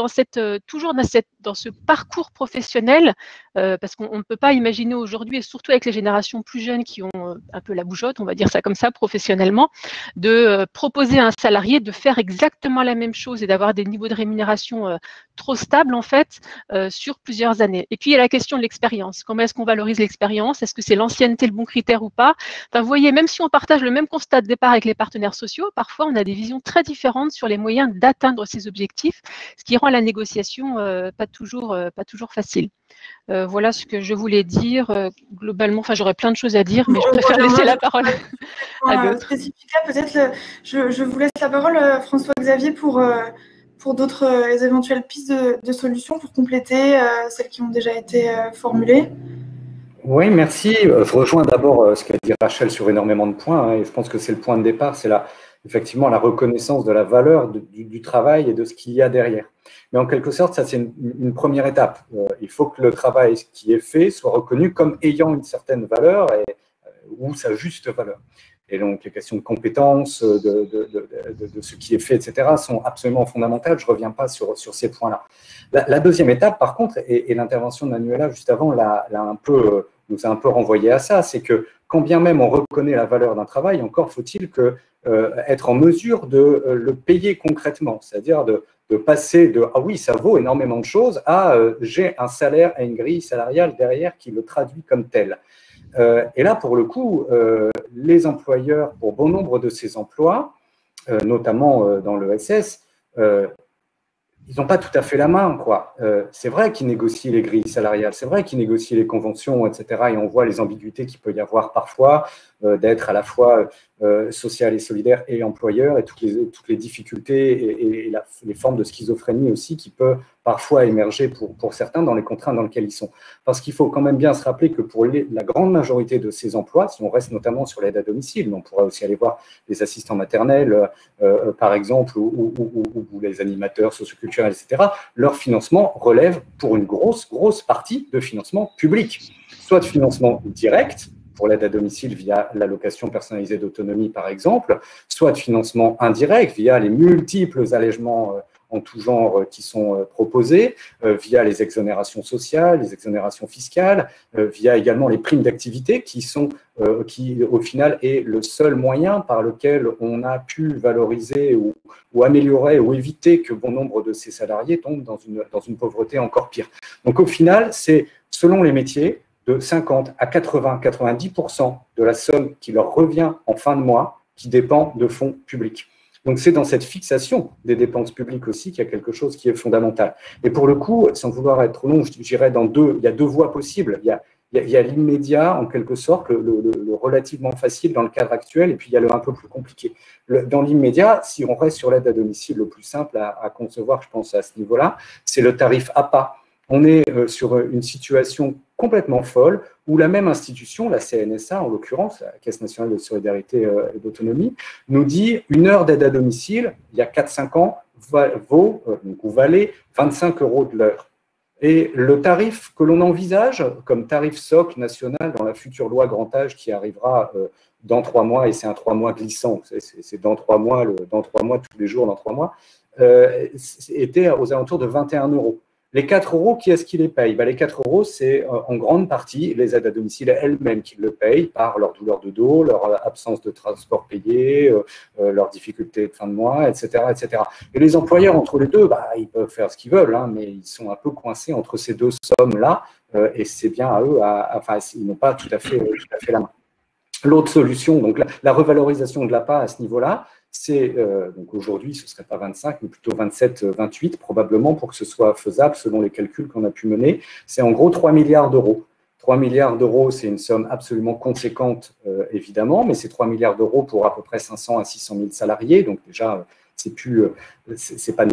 toujours dans ce parcours professionnel, parce qu'on ne peut pas imaginer aujourd'hui, et surtout avec les générations plus jeunes qui ont un peu la bougeotte, on va dire ça comme ça, professionnellement, de proposer à un salarié de faire exactement la même chose et d'avoir des niveaux de rémunération trop stables en fait sur plusieurs années. Et puis il y a la question de l'expérience. Comment est-ce qu'on valorise l'expérience? Est-ce que c'est l'ancienneté le bon critère ou pas? Enfin, vous voyez, même si on partage le même constat de départ avec les partenaires sociaux, parfois on a des visions très différentes sur les moyens d'atteindre ces objectifs, ce qui rend la négociation pas toujours facile. Voilà ce que je voulais dire globalement. Enfin, j'aurais plein de choses à dire, mais je préfère laisser la parole à d'autres. Peut-être, je vous laisse la parole, François-Xavier, pour d'autres éventuelles pistes de solutions pour compléter celles qui ont déjà été formulées. Oui, merci. Je rejoins d'abord ce qu'a dit Rachel sur énormément de points, hein, et je pense que c'est le point de départ, c'est effectivement la reconnaissance de la valeur du travail et de ce qu'il y a derrière. Mais en quelque sorte, ça c'est une première étape. Il faut que le travail qui est fait soit reconnu comme ayant une certaine valeur ou sa juste valeur. Et donc, les questions de compétences, de ce qui est fait, etc., sont absolument fondamentales. Je ne reviens pas sur ces points-là. La deuxième étape, par contre, et l'intervention de Manuela juste avant nous a un peu renvoyé à ça, c'est que quand bien même on reconnaît la valeur d'un travail, encore faut-il être en mesure de le payer concrètement, c'est-à-dire de passer de « ah oui, ça vaut énormément de choses » à « j'ai un salaire et une grille salariale derrière qui le traduit comme tel ». Et là, pour le coup, les employeurs, pour bon nombre de ces emplois, notamment dans l'ESS, ils n'ont pas tout à fait la main, quoi. C'est vrai qu'ils négocient les grilles salariales, c'est vrai qu'ils négocient les conventions, etc. Et on voit les ambiguïtés qu'il peut y avoir parfois d'être à la fois social et solidaire et employeur, et toutes les difficultés et les formes de schizophrénie aussi qui peuvent parfois émerger pour certains dans les contraintes dans lesquelles ils sont. Parce qu'il faut quand même bien se rappeler que pour la grande majorité de ces emplois, si on reste notamment sur l'aide à domicile, mais on pourrait aussi aller voir les assistants maternels, par exemple, ou les animateurs socioculturels, etc., leur financement relève pour une grosse partie de financement public, soit de financement direct, pour l'aide à domicile via l'allocation personnalisée d'autonomie, par exemple, soit de financement indirect via les multiples allègements en tout genre qui sont proposés, via les exonérations sociales, les exonérations fiscales, via également les primes d'activité qui au final est le seul moyen par lequel on a pu valoriser ou améliorer ou éviter que bon nombre de ces salariés tombent dans une pauvreté encore pire. Donc au final, c'est selon les métiers, de 50 à 80, 90% de la somme qui leur revient en fin de mois qui dépend de fonds publics. Donc, c'est dans cette fixation des dépenses publiques aussi qu'il y a quelque chose qui est fondamental. Et pour le coup, sans vouloir être trop long, je dirais il y a deux voies possibles. Il y a l'immédiat, en quelque sorte, le relativement facile dans le cadre actuel, et puis il y a le un peu plus compliqué. Dans l'immédiat, si on reste sur l'aide à domicile, le plus simple à concevoir, je pense, à ce niveau-là, c'est le tarif APA. On est sur une situation complètement folle où la même institution, la CNSA en l'occurrence, la Caisse nationale de solidarité et d'autonomie, nous dit une heure d'aide à domicile, il y a 4-5 ans, valait 25 € de l'heure. Et le tarif que l'on envisage comme tarif socle national dans la future loi grand âge qui arrivera dans 3 mois, et c'est un 3 mois glissant, c'est dans 3 mois, dans 3 mois, tous les jours, dans 3 mois, était aux alentours de 21 €. Les 4 €, qui est-ce qui les paye? Les 4 €, c'est en grande partie les aides à domicile elles-mêmes qui le payent par leur douleur de dos, leur absence de transport payé, leurs difficultés de fin de mois, etc., etc. Et les employeurs, entre les deux, ils peuvent faire ce qu'ils veulent, hein, mais ils sont un peu coincés entre ces deux sommes-là, et c'est bien à eux, ils n'ont pas tout à fait la main. L'autre solution, donc la revalorisation de l'APA à ce niveau-là, c'est, donc aujourd'hui, ce ne serait pas 25, mais plutôt 27, 28 probablement pour que ce soit faisable selon les calculs qu'on a pu mener. C'est en gros 3 milliards d'euros. 3 milliards d'euros, c'est une somme absolument conséquente, évidemment, mais c'est 3 milliards d'euros pour à peu près 500 à 600 000 salariés. Donc déjà, c'est pas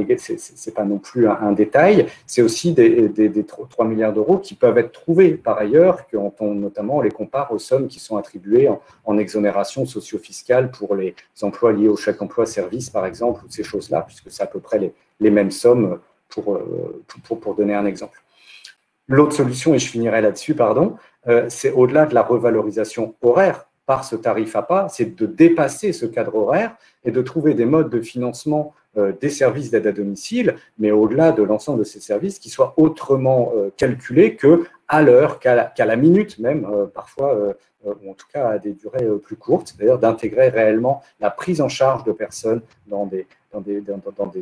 non plus un détail. C'est aussi des 3 milliards d'euros qui peuvent être trouvés par ailleurs, quand notamment on les compare aux sommes qui sont attribuées en exonération socio-fiscale pour les emplois liés au chèque emploi service, par exemple, ou ces choses-là, puisque c'est à peu près les mêmes sommes pour donner un exemple. L'autre solution, et je finirai là-dessus, c'est au-delà de la revalorisation horaire par ce tarif APA, c'est de dépasser ce cadre horaire et de trouver des modes de financement des services d'aide à domicile, mais au-delà de l'ensemble de ces services, qui soient autrement calculés qu'à l'heure, qu'à la minute même, parfois, ou en tout cas à des durées plus courtes, c'est-à-dire d'intégrer réellement la prise en charge de personnes dans des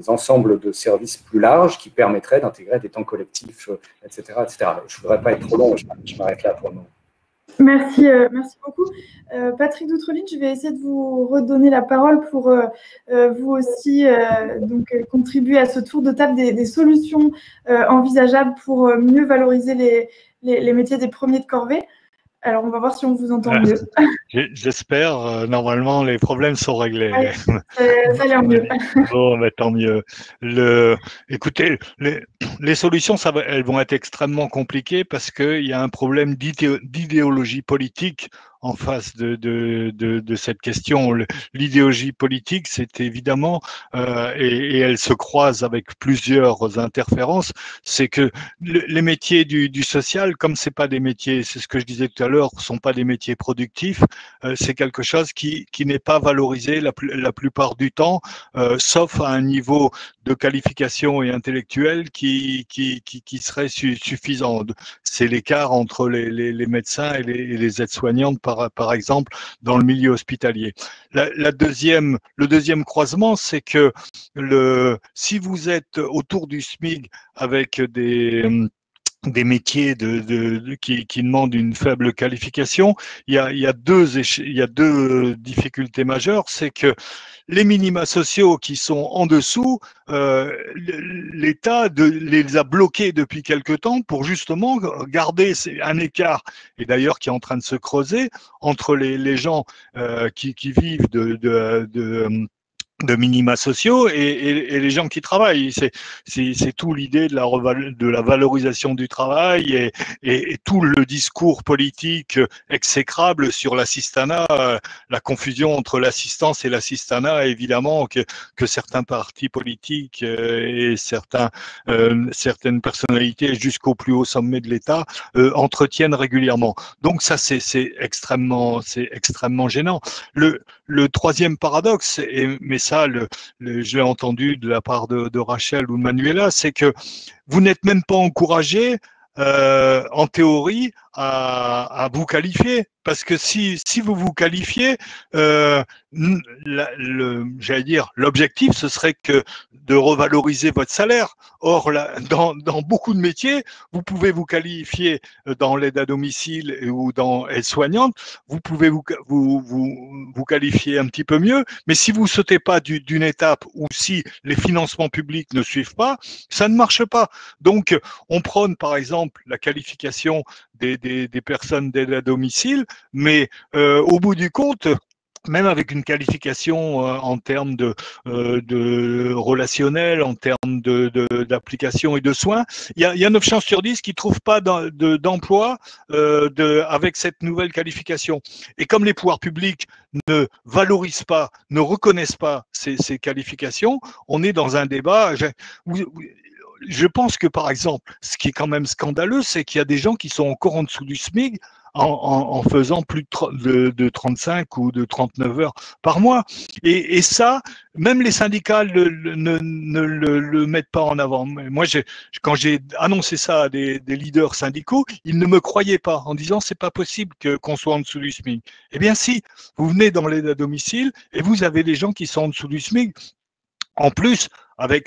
ensembles de services plus larges qui permettraient d'intégrer des temps collectifs, etc., etc. Je ne voudrais pas être trop long, je m'arrête là pour le moment. Merci beaucoup. Patrick Doutreline, je vais essayer de vous redonner la parole pour vous aussi contribuer à ce tour de table des solutions envisageables pour mieux valoriser les métiers des premiers de corvée. Alors, on va voir si on vous entend mieux. J'espère. Normalement, les problèmes sont réglés. Ouais, ça a l'air mieux. Bon, mais tant mieux. Écoutez, les solutions, elles vont être extrêmement compliquées parce qu'il y a un problème d'idéologie politique en face de cette question. L'idéologie politique, c'est évidemment, et elle se croise avec plusieurs interférences, c'est que les métiers du social, comme c'est pas des métiers, c'est ce que je disais tout à l'heure, sont pas des métiers productifs, c'est quelque chose qui n'est pas valorisé la plupart du temps, sauf à un niveau de qualification et intellectuel qui serait suffisant. C'est l'écart entre les médecins et les aides-soignantes, par exemple, dans le milieu hospitalier. Le deuxième croisement, c'est que si vous êtes autour du SMIC avec des métiers qui demandent une faible qualification, il y a deux difficultés majeures, c'est que les minima sociaux qui sont en dessous, l'État les a bloqués depuis quelque temps pour justement garder un écart, et d'ailleurs qui est en train de se creuser, entre les gens qui vivent de minima sociaux et les gens qui travaillent. C'est tout l'idée de la valorisation du travail et tout le discours politique exécrable sur l'assistanat, la confusion entre l'assistance et l'assistanat, évidemment, que certains partis politiques et certaines personnalités jusqu'au plus haut sommet de l'État entretiennent régulièrement. Donc ça, c'est extrêmement gênant. Le troisième paradoxe, mais ça, je l'ai entendu de la part de Rachel ou de Manuela, c'est que vous n'êtes même pas encouragé, en théorie, à vous qualifier. Parce que si vous vous qualifiez, j'allais dire, l'objectif, ce serait que de revaloriser votre salaire. Or, dans beaucoup de métiers, vous pouvez vous qualifier dans l'aide à domicile ou dans aide-soignante, vous pouvez vous qualifier un petit peu mieux, mais si vous sautez pas d'une étape ou si les financements publics ne suivent pas, ça ne marche pas. Donc, on prône par exemple la qualification des personnes d'aide à domicile, mais au bout du compte, même avec une qualification en termes de relationnel, en termes d'application et de soins, il y a 9 chances sur 10 qui ne trouvent pas d'emploi avec cette nouvelle qualification. Et comme les pouvoirs publics ne valorisent pas, ne reconnaissent pas ces qualifications, on est dans un débat. Je pense que, par exemple, ce qui est quand même scandaleux, c'est qu'il y a des gens qui sont encore en dessous du SMIC en faisant plus de 35 ou de 39 heures par mois. Et ça, même les syndicats ne le mettent pas en avant. Moi, quand j'ai annoncé ça à des leaders syndicaux, ils ne me croyaient pas en disant c'est pas possible qu'on soit en dessous du SMIC. Eh bien si, vous venez dans l'aide à domicile et vous avez des gens qui sont en dessous du SMIC. En plus,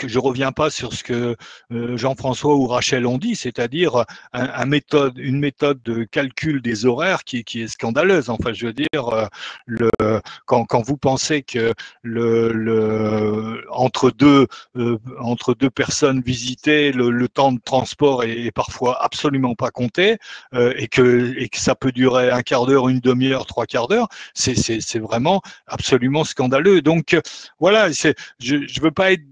je reviens pas sur ce que Jean-François ou Rachel ont dit, c'est-à-dire une méthode de calcul des horaires qui est scandaleuse. Enfin, je veux dire, quand vous pensez que entre deux personnes visitées, le temps de transport est parfois absolument pas compté et que ça peut durer un quart d'heure, une demi-heure, 3/4 d'heure, c'est vraiment absolument scandaleux. Donc voilà, je veux pas être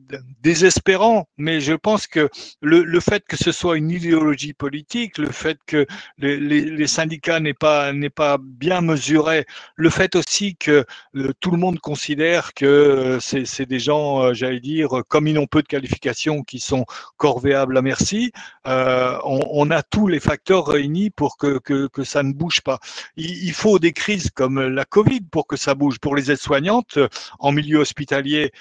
désespérant, mais je pense que le fait que ce soit une idéologie politique, le fait que les syndicats n'aient pas bien mesuré, le fait aussi que tout le monde considère que c'est des gens, j'allais dire, comme ils n'ont peu de qualifications, qui sont corvéables à merci, on a tous les facteurs réunis pour que ça ne bouge pas. Il faut des crises comme la Covid pour que ça bouge. Pour les aides-soignantes, en milieu hospitalier,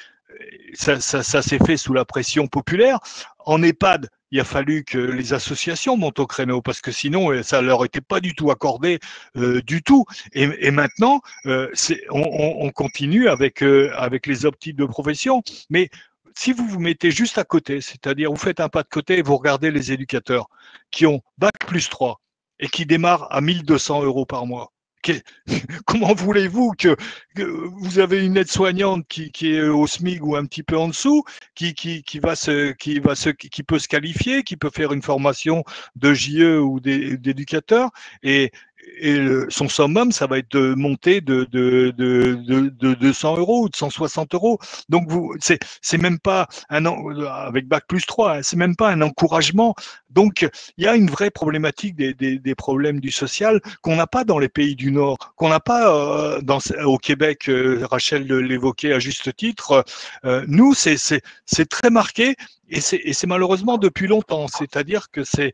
ça s'est fait sous la pression populaire. En EHPAD, il a fallu que les associations montent au créneau parce que sinon, ça leur était pas du tout accordé du tout. Et maintenant, on continue avec les autres types de professions. Mais si vous vous mettez juste à côté, c'est-à-dire vous faites un pas de côté et vous regardez les éducateurs qui ont Bac+3 et qui démarrent à 1 200 € par mois. Comment voulez-vous que vous avez une aide-soignante qui est au SMIC ou un petit peu en dessous, qui peut se qualifier, qui peut faire une formation de JE ou d'éducateur et son summum, ça va être de monter de 200 € ou de 160 €. Donc c'est même pas avec Bac+3, c'est même pas un encouragement. Donc il y a une vraie problématique des problèmes du social qu'on n'a pas dans les pays du Nord, qu'on n'a pas au Québec. Rachel l'évoquait à juste titre. Nous, c'est très marqué. Et c'est malheureusement depuis longtemps, c'est-à-dire que c'est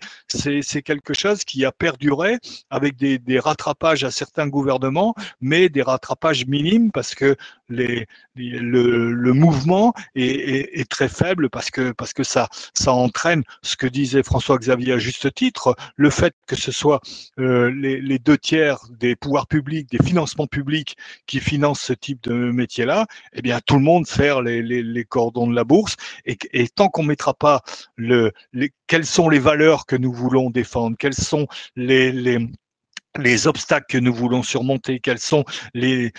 quelque chose qui a perduré avec des rattrapages à certains gouvernements, mais des rattrapages minimes parce que le mouvement est très faible parce que ça entraîne ce que disait François-Xavier à juste titre, le fait que ce soit les 2/3 des pouvoirs publics, des financements publics qui financent ce type de métier-là, eh bien tout le monde serre les cordons de la bourse et tant qu'on mettra pas quelles sont les valeurs que nous voulons défendre, quels sont les obstacles que nous voulons surmonter, quelles sont les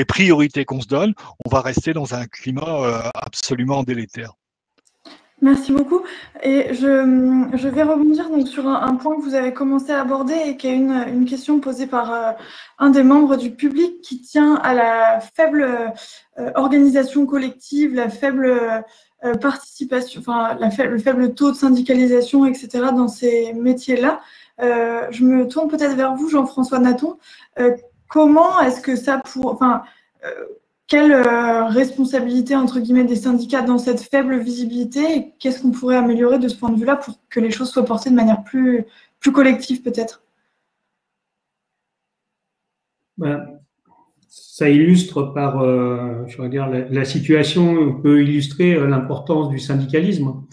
priorités qu'on se donne, on va rester dans un climat absolument délétère. Merci beaucoup. Et je vais rebondir donc sur un point que vous avez commencé à aborder et qui est une question posée par un des membres du public qui tient à la faible organisation collective, la faible participation, enfin le faible taux de syndicalisation, etc. dans ces métiers-là. Je me tourne peut-être vers vous, Jean-François Nathan. Comment est-ce que ça quelle responsabilité, entre guillemets, des syndicats dans cette faible visibilité et qu'est-ce qu'on pourrait améliorer de ce point de vue-là pour que les choses soient portées de manière plus collective, peut-être? Ça illustre par, je regarde, la situation peut illustrer l'importance du syndicalisme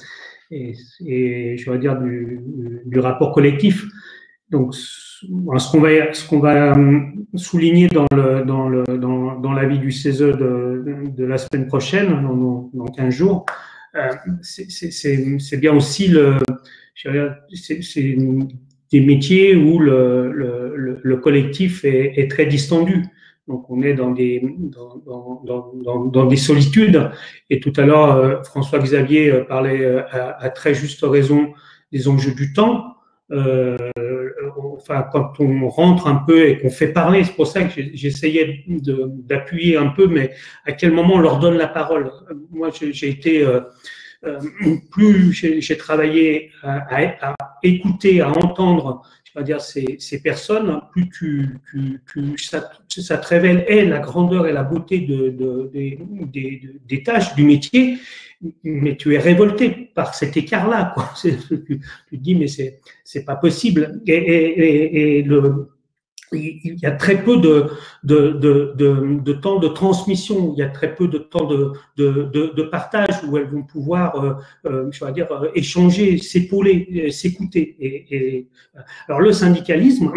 et je vais dire du rapport collectif. Donc, ce qu'on va souligner dans l'avis du CESE de la semaine prochaine, dans 15 jours, c'est bien aussi c'est des métiers où le collectif est très distendu. Donc, on est dans des solitudes. Et tout à l'heure, François-Xavier parlait à très juste raison des enjeux du temps. Enfin, quand on rentre un peu et qu'on fait parler, c'est pour ça que j'essayais d'appuyer un peu, mais à quel moment on leur donne la parole? Moi, j'ai été plus j'ai travaillé à écouter, à entendre, je vais dire, ces personnes, plus ça te révèle la grandeur et la beauté des tâches, du métier, mais tu es révolté par cet écart-là, quoi. Tu te dis, mais c'est pas possible. Il y a très peu de temps de transmission, il y a très peu de temps de partage où elles vont pouvoir, je vais dire, échanger, s'épauler, s'écouter. Alors le syndicalisme,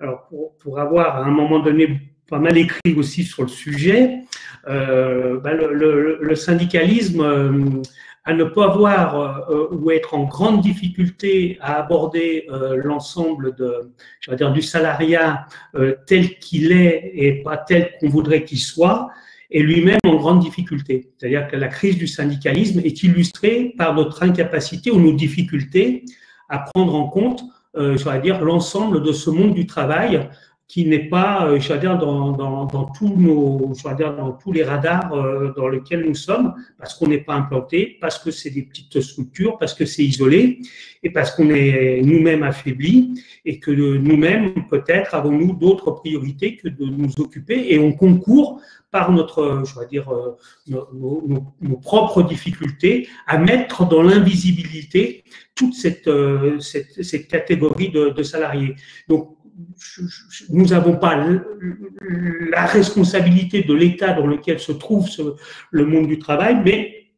alors pour avoir à un moment donné pas mal écrit aussi sur le sujet, le syndicalisme à ne pas avoir ou être en grande difficulté à aborder l'ensemble je vais dire, du salariat tel qu'il est et pas tel qu'on voudrait qu'il soit, est lui-même en grande difficulté. C'est-à-dire que la crise du syndicalisme est illustrée par notre incapacité ou nos difficultés à prendre en compte, je vais dire, l'ensemble de ce monde du travail qui n'est pas, je vais dire, dans tous les radars dans lesquels nous sommes, parce qu'on n'est pas implanté, parce que c'est des petites structures, parce que c'est isolé, et parce qu'on est nous-mêmes affaiblis, et que nous-mêmes, peut-être, avons-nous d'autres priorités que de nous occuper, et on concourt par notre, je vais dire, nos propres difficultés à mettre dans l'invisibilité toute cette catégorie de salariés. Donc, nous n'avons pas la responsabilité de l'état dans lequel se trouve le monde du travail, mais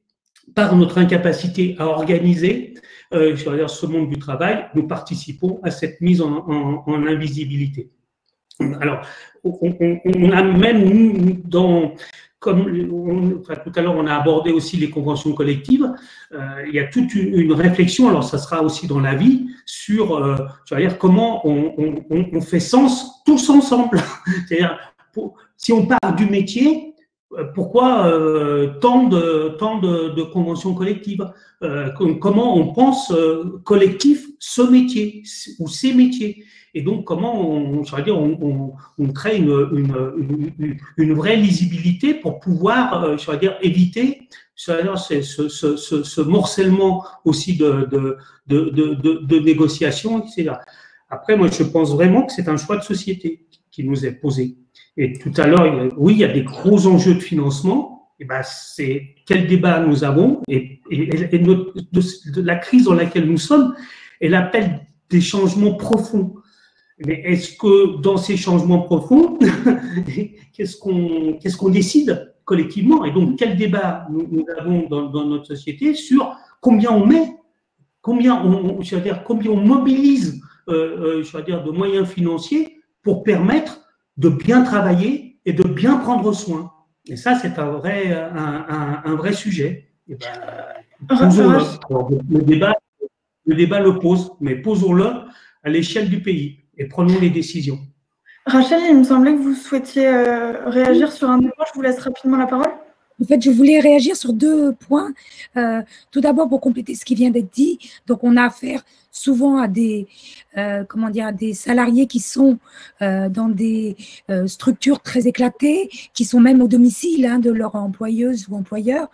par notre incapacité à organiser je veux dire, ce monde du travail, nous participons à cette mise en invisibilité. Alors, on a même enfin, tout à l'heure, on a abordé aussi les conventions collectives. Il y a toute une réflexion, alors ça sera aussi dans l'avis, sur je veux dire, comment on fait sens tous ensemble. C'est-à-dire, si on part du métier, pourquoi tant de conventions collectives? Comment on pense collectif ce métier ou ces métiers? Et donc, comment je veux dire, on crée une vraie lisibilité pour pouvoir, je veux dire, éviter ce morcellement aussi de négociations, etc. Après, moi, je pense vraiment que c'est un choix de société qui nous est posé. Et tout à l'heure, oui, il y a des gros enjeux de financement. Et ben, c'est quel débat nous avons et la crise dans laquelle nous sommes, elle appelle des changements profonds. Mais est-ce que dans ces changements profonds, qu'est-ce qu'on décide collectivement? Et donc, quel débat nous avons dans notre société sur combien on met, combien on mobilise, je veux dire, de moyens financiers pour permettre de bien travailler et de bien prendre soin. Et ça, c'est un vrai sujet. Et le débat le pose, mais posons-le à l'échelle du pays et prenons les décisions. Rachel, il me semblait que vous souhaitiez réagir sur un point. Je vous laisse rapidement la parole. En fait, je voulais réagir sur 2 points. Tout d'abord, pour compléter ce qui vient d'être dit, donc on a affaire souvent à des salariés qui sont dans des structures très éclatées, qui sont même au domicile de leur employeuse ou employeur,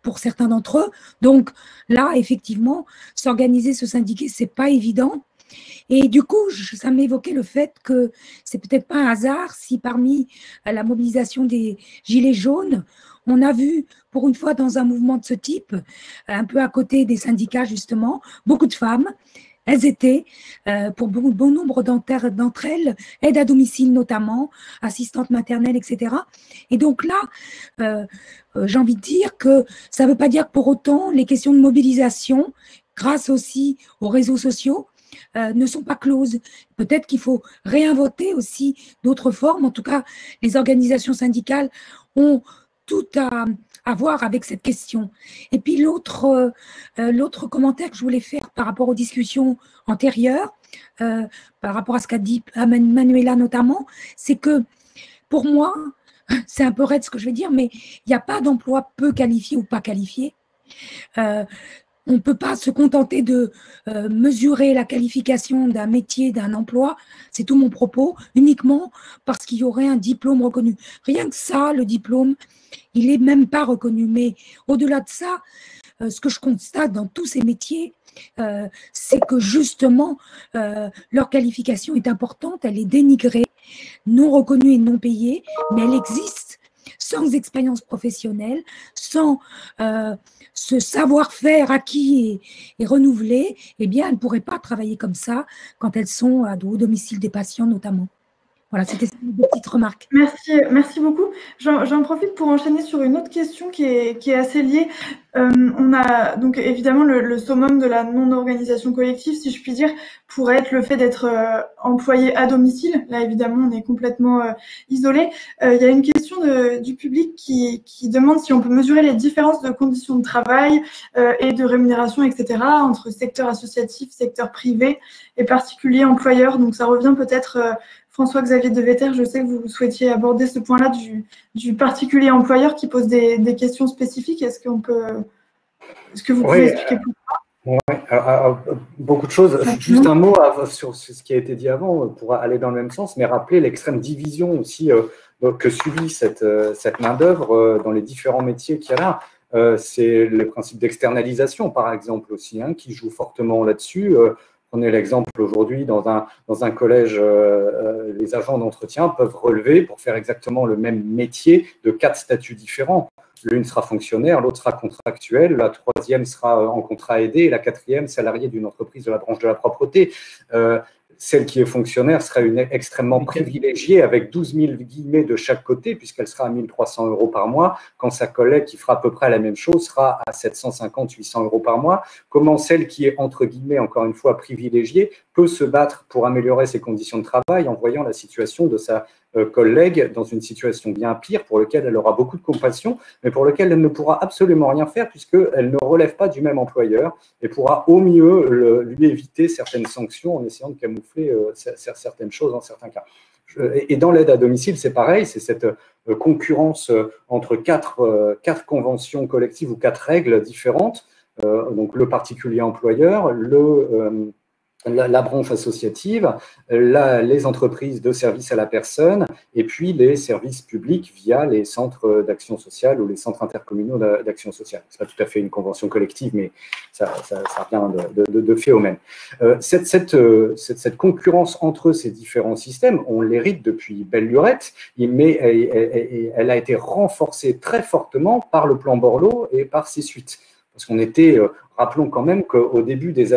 pour certains d'entre eux. Donc là, effectivement, s'organiser, se syndiquer, c'est pas évident. Et du coup, ça m'évoquait le fait que c'est peut-être pas un hasard si parmi la mobilisation des Gilets jaunes, on a vu, pour une fois dans un mouvement de ce type, un peu à côté des syndicats justement, beaucoup de femmes. Elles étaient, pour bon nombre d'entre elles, aides à domicile notamment, assistantes maternelles, etc. Et donc là, j'ai envie de dire que ça ne veut pas dire que pour autant les questions de mobilisation, grâce aussi aux réseaux sociaux, ne sont pas closes. Peut-être qu'il faut réinventer aussi d'autres formes. En tout cas, les organisations syndicales ont tout à voir avec cette question. Et puis l'autre commentaire que je voulais faire par rapport aux discussions antérieures, par rapport à ce qu'a dit Manuela notamment, c'est que pour moi, c'est un peu raide ce que je vais dire, mais il n'y a pas d'emploi peu qualifié ou pas qualifié. On ne peut pas se contenter de mesurer la qualification d'un métier, d'un emploi, c'est tout mon propos, uniquement parce qu'il y aurait un diplôme reconnu. Rien que ça, le diplôme, il n'est même pas reconnu. Mais au-delà de ça, ce que je constate dans tous ces métiers, c'est que justement, leur qualification est importante, elle est dénigrée, non reconnue et non payée, mais elle existe sans expérience professionnelle, sans ce savoir-faire acquis et renouvelé, eh bien, elles ne pourraient pas travailler comme ça quand elles sont au domicile des patients notamment. Voilà, c'était une petite remarque. Merci beaucoup. J'en profite pour enchaîner sur une autre question qui est assez liée. On a donc évidemment le summum de la non-organisation collective, si je puis dire, pourrait être le fait d'être employé à domicile. Là, évidemment, on est complètement isolé. Il y a une question du public qui demande si on peut mesurer les différences de conditions de travail et de rémunération, etc., entre secteur associatif, secteur privé et particulier employeur. Donc, ça revient peut-être... François-Xavier Devetter, je sais que vous souhaitiez aborder ce point-là du particulier employeur qui pose des questions spécifiques. Est-ce que vous pouvez expliquer pourquoi? Oui, beaucoup de choses. Juste un mot sur ce qui a été dit avant pour aller dans le même sens, mais rappeler l'extrême division aussi que subit cette main-d'œuvre dans les différents métiers qu'il y a là. C'est le principe d'externalisation, par exemple, aussi, qui joue fortement là-dessus. Prenez l'exemple aujourd'hui, dans un collège, les agents d'entretien peuvent relever pour faire exactement le même métier de 4 statuts différents. L'une sera fonctionnaire, l'autre sera contractuelle, la troisième sera en contrat aidé et la quatrième salariée d'une entreprise de la branche de la propreté. Celle qui est fonctionnaire sera extrêmement privilégiée avec 12 000 guillemets de chaque côté puisqu'elle sera à 1 300 € par mois, quand sa collègue qui fera à peu près la même chose sera à 750, 800 € par mois. Comment celle qui est entre guillemets, encore une fois, privilégiée peut se battre pour améliorer ses conditions de travail en voyant la situation de sa collègue dans une situation bien pire pour laquelle elle aura beaucoup de compassion, mais pour laquelle elle ne pourra absolument rien faire puisqu'elle ne relève pas du même employeur et pourra au mieux lui éviter certaines sanctions en essayant de camoufler certaines choses dans certains cas. Et dans l'aide à domicile, c'est pareil, c'est cette concurrence entre quatre conventions collectives ou 4 règles différentes, donc le particulier employeur, la branche associative, les entreprises de services à la personne et puis les services publics via les centres d'action sociale ou les centres intercommunaux d'action sociale. Ce n'est pas tout à fait une convention collective, mais ça vient de fait au même. Cette concurrence entre ces différents systèmes, on l'hérite depuis belle lurette, mais elle a été renforcée très fortement par le plan Borloo et par ses suites. Parce qu'on était, rappelons quand même qu'au tout début des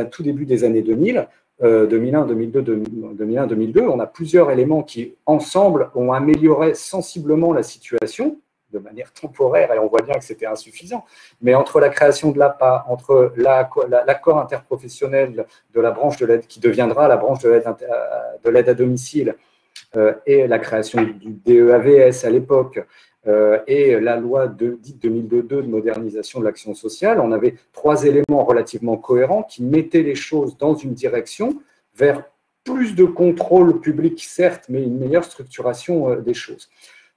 années 2000, 2001, 2002, on a plusieurs éléments qui, ensemble, ont amélioré sensiblement la situation de manière temporaire, et on voit bien que c'était insuffisant. Mais entre la création de l'APA, entre l'accord interprofessionnel de la branche de l'aide, qui deviendra la branche de l'aide à domicile, et la création du DEAVS à l'époque, et la loi dite 2002 de modernisation de l'action sociale, on avait 3 éléments relativement cohérents qui mettaient les choses dans une direction vers plus de contrôle public, certes, mais une meilleure structuration des choses.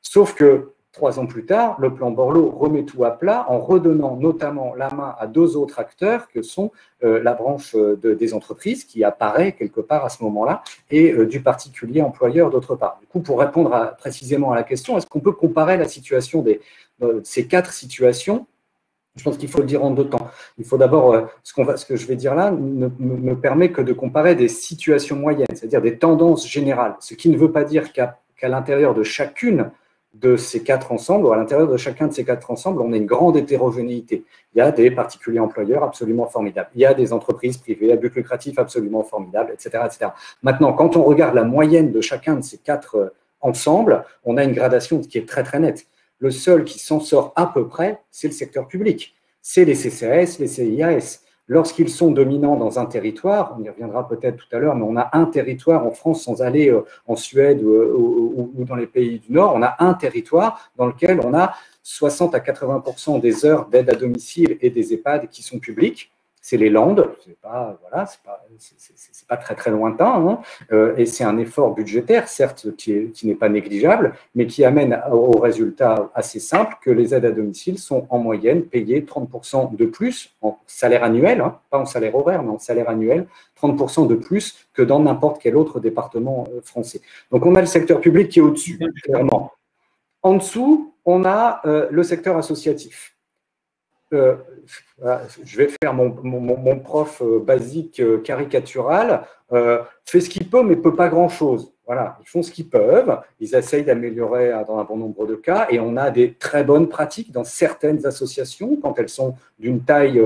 Sauf que 3 ans plus tard, le plan Borloo remet tout à plat en redonnant notamment la main à 2 autres acteurs que sont la branche des entreprises qui apparaît quelque part à ce moment-là et du particulier employeur d'autre part. Du coup, pour répondre précisément à la question, est-ce qu'on peut comparer la situation de ces 4 situations? Je pense qu'il faut le dire en 2 temps. Il faut d'abord, ce que je vais dire là ne me permet que de comparer des situations moyennes, c'est-à-dire des tendances générales, ce qui ne veut pas dire qu'à l'intérieur de chacune de ces 4 ensembles, ou à l'intérieur de chacun de ces 4 ensembles, on a une grande hétérogénéité. Il y a des particuliers employeurs absolument formidables, il y a des entreprises privées à but lucratif absolument formidables, etc., etc. Maintenant, quand on regarde la moyenne de chacun de ces 4 ensembles, on a une gradation qui est très très nette. Le seul qui s'en sort à peu près, c'est le secteur public. C'est les CCAS, les CIAS. lorsqu'ils sont dominants dans un territoire, on y reviendra peut-être tout à l'heure, mais on a un territoire en France sans aller en Suède ou dans les pays du Nord, on a un territoire dans lequel on a 60 à 80% des heures d'aide à domicile et des EHPAD qui sont publiques. C'est les Landes, c'est pas, voilà, c'est pas très très lointain, hein, et c'est un effort budgétaire, certes, qui n'est pas négligeable, mais qui amène au résultat assez simple que les aides à domicile sont en moyenne payées 30% de plus en salaire annuel, hein, pas en salaire horaire, mais en salaire annuel, 30% de plus que dans n'importe quel autre département français. Donc on a le secteur public qui est au-dessus, clairement. En dessous, on a le secteur associatif. Je vais faire mon prof basique caricatural, fait ce qu'il peut mais peut pas grand-chose. Voilà, ils font ce qu'ils peuvent, ils essayent d'améliorer dans un bon nombre de cas et on a des très bonnes pratiques dans certaines associations quand elles sont d'une taille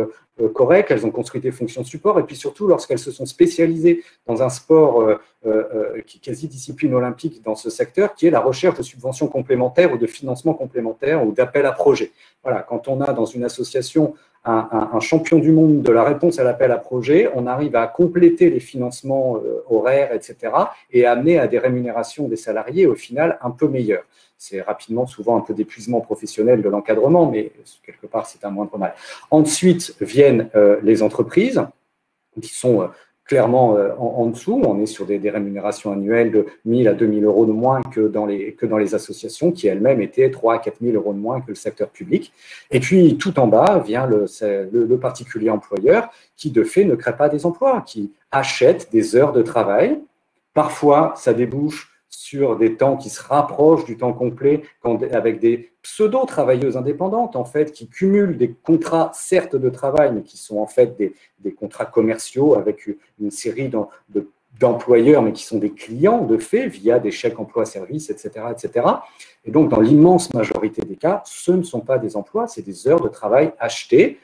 correcte, elles ont construit des fonctions de support et puis surtout lorsqu'elles se sont spécialisées dans un sport qui est quasi discipline olympique dans ce secteur qui est la recherche de subventions complémentaires ou de financement complémentaire ou d'appel à projet. Voilà, quand on a dans une association un champion du monde de la réponse à l'appel à projet, on arrive à compléter les financements horaires, etc. et amener à des rémunérations des salariés au final un peu meilleures. C'est rapidement souvent un peu d'épuisement professionnel de l'encadrement, mais quelque part c'est un moindre mal. Ensuite viennent les entreprises qui sont clairement en dessous. On est sur des rémunérations annuelles de 1 000 à 2 000 euros de moins que dans les associations qui elles-mêmes étaient 3 à 4 000 euros de moins que le secteur public. Et puis tout en bas vient le particulier employeur qui de fait ne crée pas des emplois, qui achète des heures de travail. Parfois ça débouche sur des temps qui se rapprochent du temps complet avec des pseudo-travailleuses indépendantes, en fait, qui cumulent des contrats, certes de travail, mais qui sont en fait des contrats commerciaux avec une série d'employeurs, mais qui sont des clients de fait via des chèques emploi-service, etc., etc. Et donc, dans l'immense majorité des cas, ce ne sont pas des emplois, c'est des heures de travail achetées,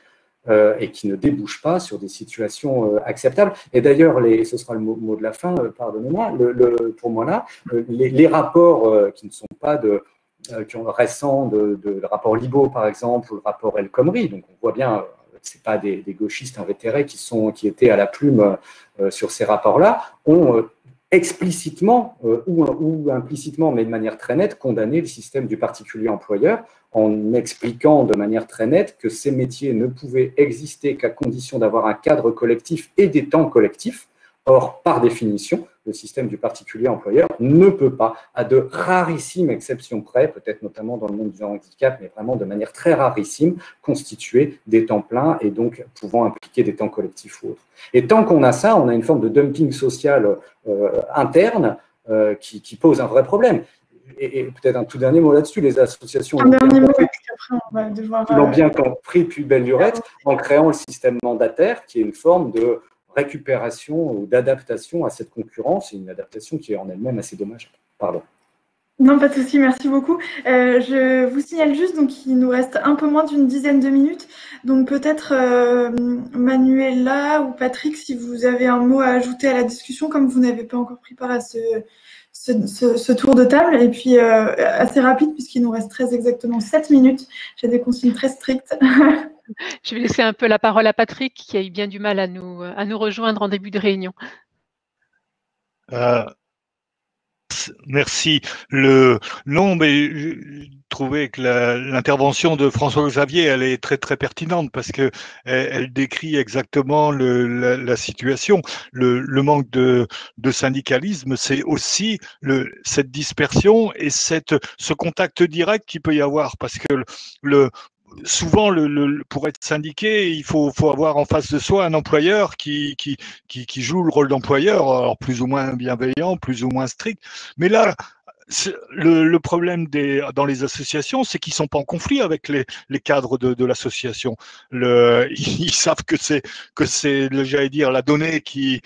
et qui ne débouchent pas sur des situations acceptables. Et d'ailleurs, ce sera le mot de la fin, pardonnez-moi, pour moi là, les rapports qui ne sont pas récents, le rapport Libaud par exemple, ou le rapport El Khomri, donc on voit bien, ce n'est pas des gauchistes invétérés qui étaient à la plume sur ces rapports-là, ont explicitement ou implicitement, mais de manière très nette, condamné le système du particulier employeur en expliquant de manière très nette que ces métiers ne pouvaient exister qu'à condition d'avoir un cadre collectif et des temps collectifs. Or, par définition, le système du particulier employeur ne peut pas, à de rarissimes exceptions près, peut-être notamment dans le monde du handicap, mais vraiment de manière très rarissime, constituer des temps pleins et donc pouvant impliquer des temps collectifs ou autres. Et tant qu'on a ça, on a une forme de dumping social interne qui pose un vrai problème. Et peut-être un tout dernier mot là-dessus, les associations l'ont bien compris depuis belle lurette en créant le système mandataire, qui est une forme de récupération ou d'adaptation à cette concurrence, et une adaptation qui est en elle-même assez dommageable. Pardon. Non, pas de souci, merci beaucoup. Je vous signale juste donc qu'il nous reste un peu moins d'une dizaine de minutes. Donc peut-être Manuela ou Patrick, si vous avez un mot à ajouter à la discussion, comme vous n'avez pas encore pris part à ce tour de table. Et puis assez rapide, puisqu'il nous reste très exactement 7 minutes. J'ai des consignes très strictes. Je vais laisser un peu la parole à Patrick, qui a eu bien du mal à nous rejoindre en début de réunion. Merci. Non, mais je trouvais que l'intervention de François-Xavier, elle est très très pertinente parce que elle décrit exactement la situation. Le manque de syndicalisme, c'est aussi cette dispersion et ce contact direct qu'il peut y avoir, parce que souvent, pour être syndiqué, il faut avoir en face de soi un employeur qui joue le rôle d'employeur, alors plus ou moins bienveillant, plus ou moins strict. Mais là, le problème dans les associations, c'est qu'ils sont pas en conflit avec les cadres de l'association. Ils savent que c'est j'allais dire, la donnée qui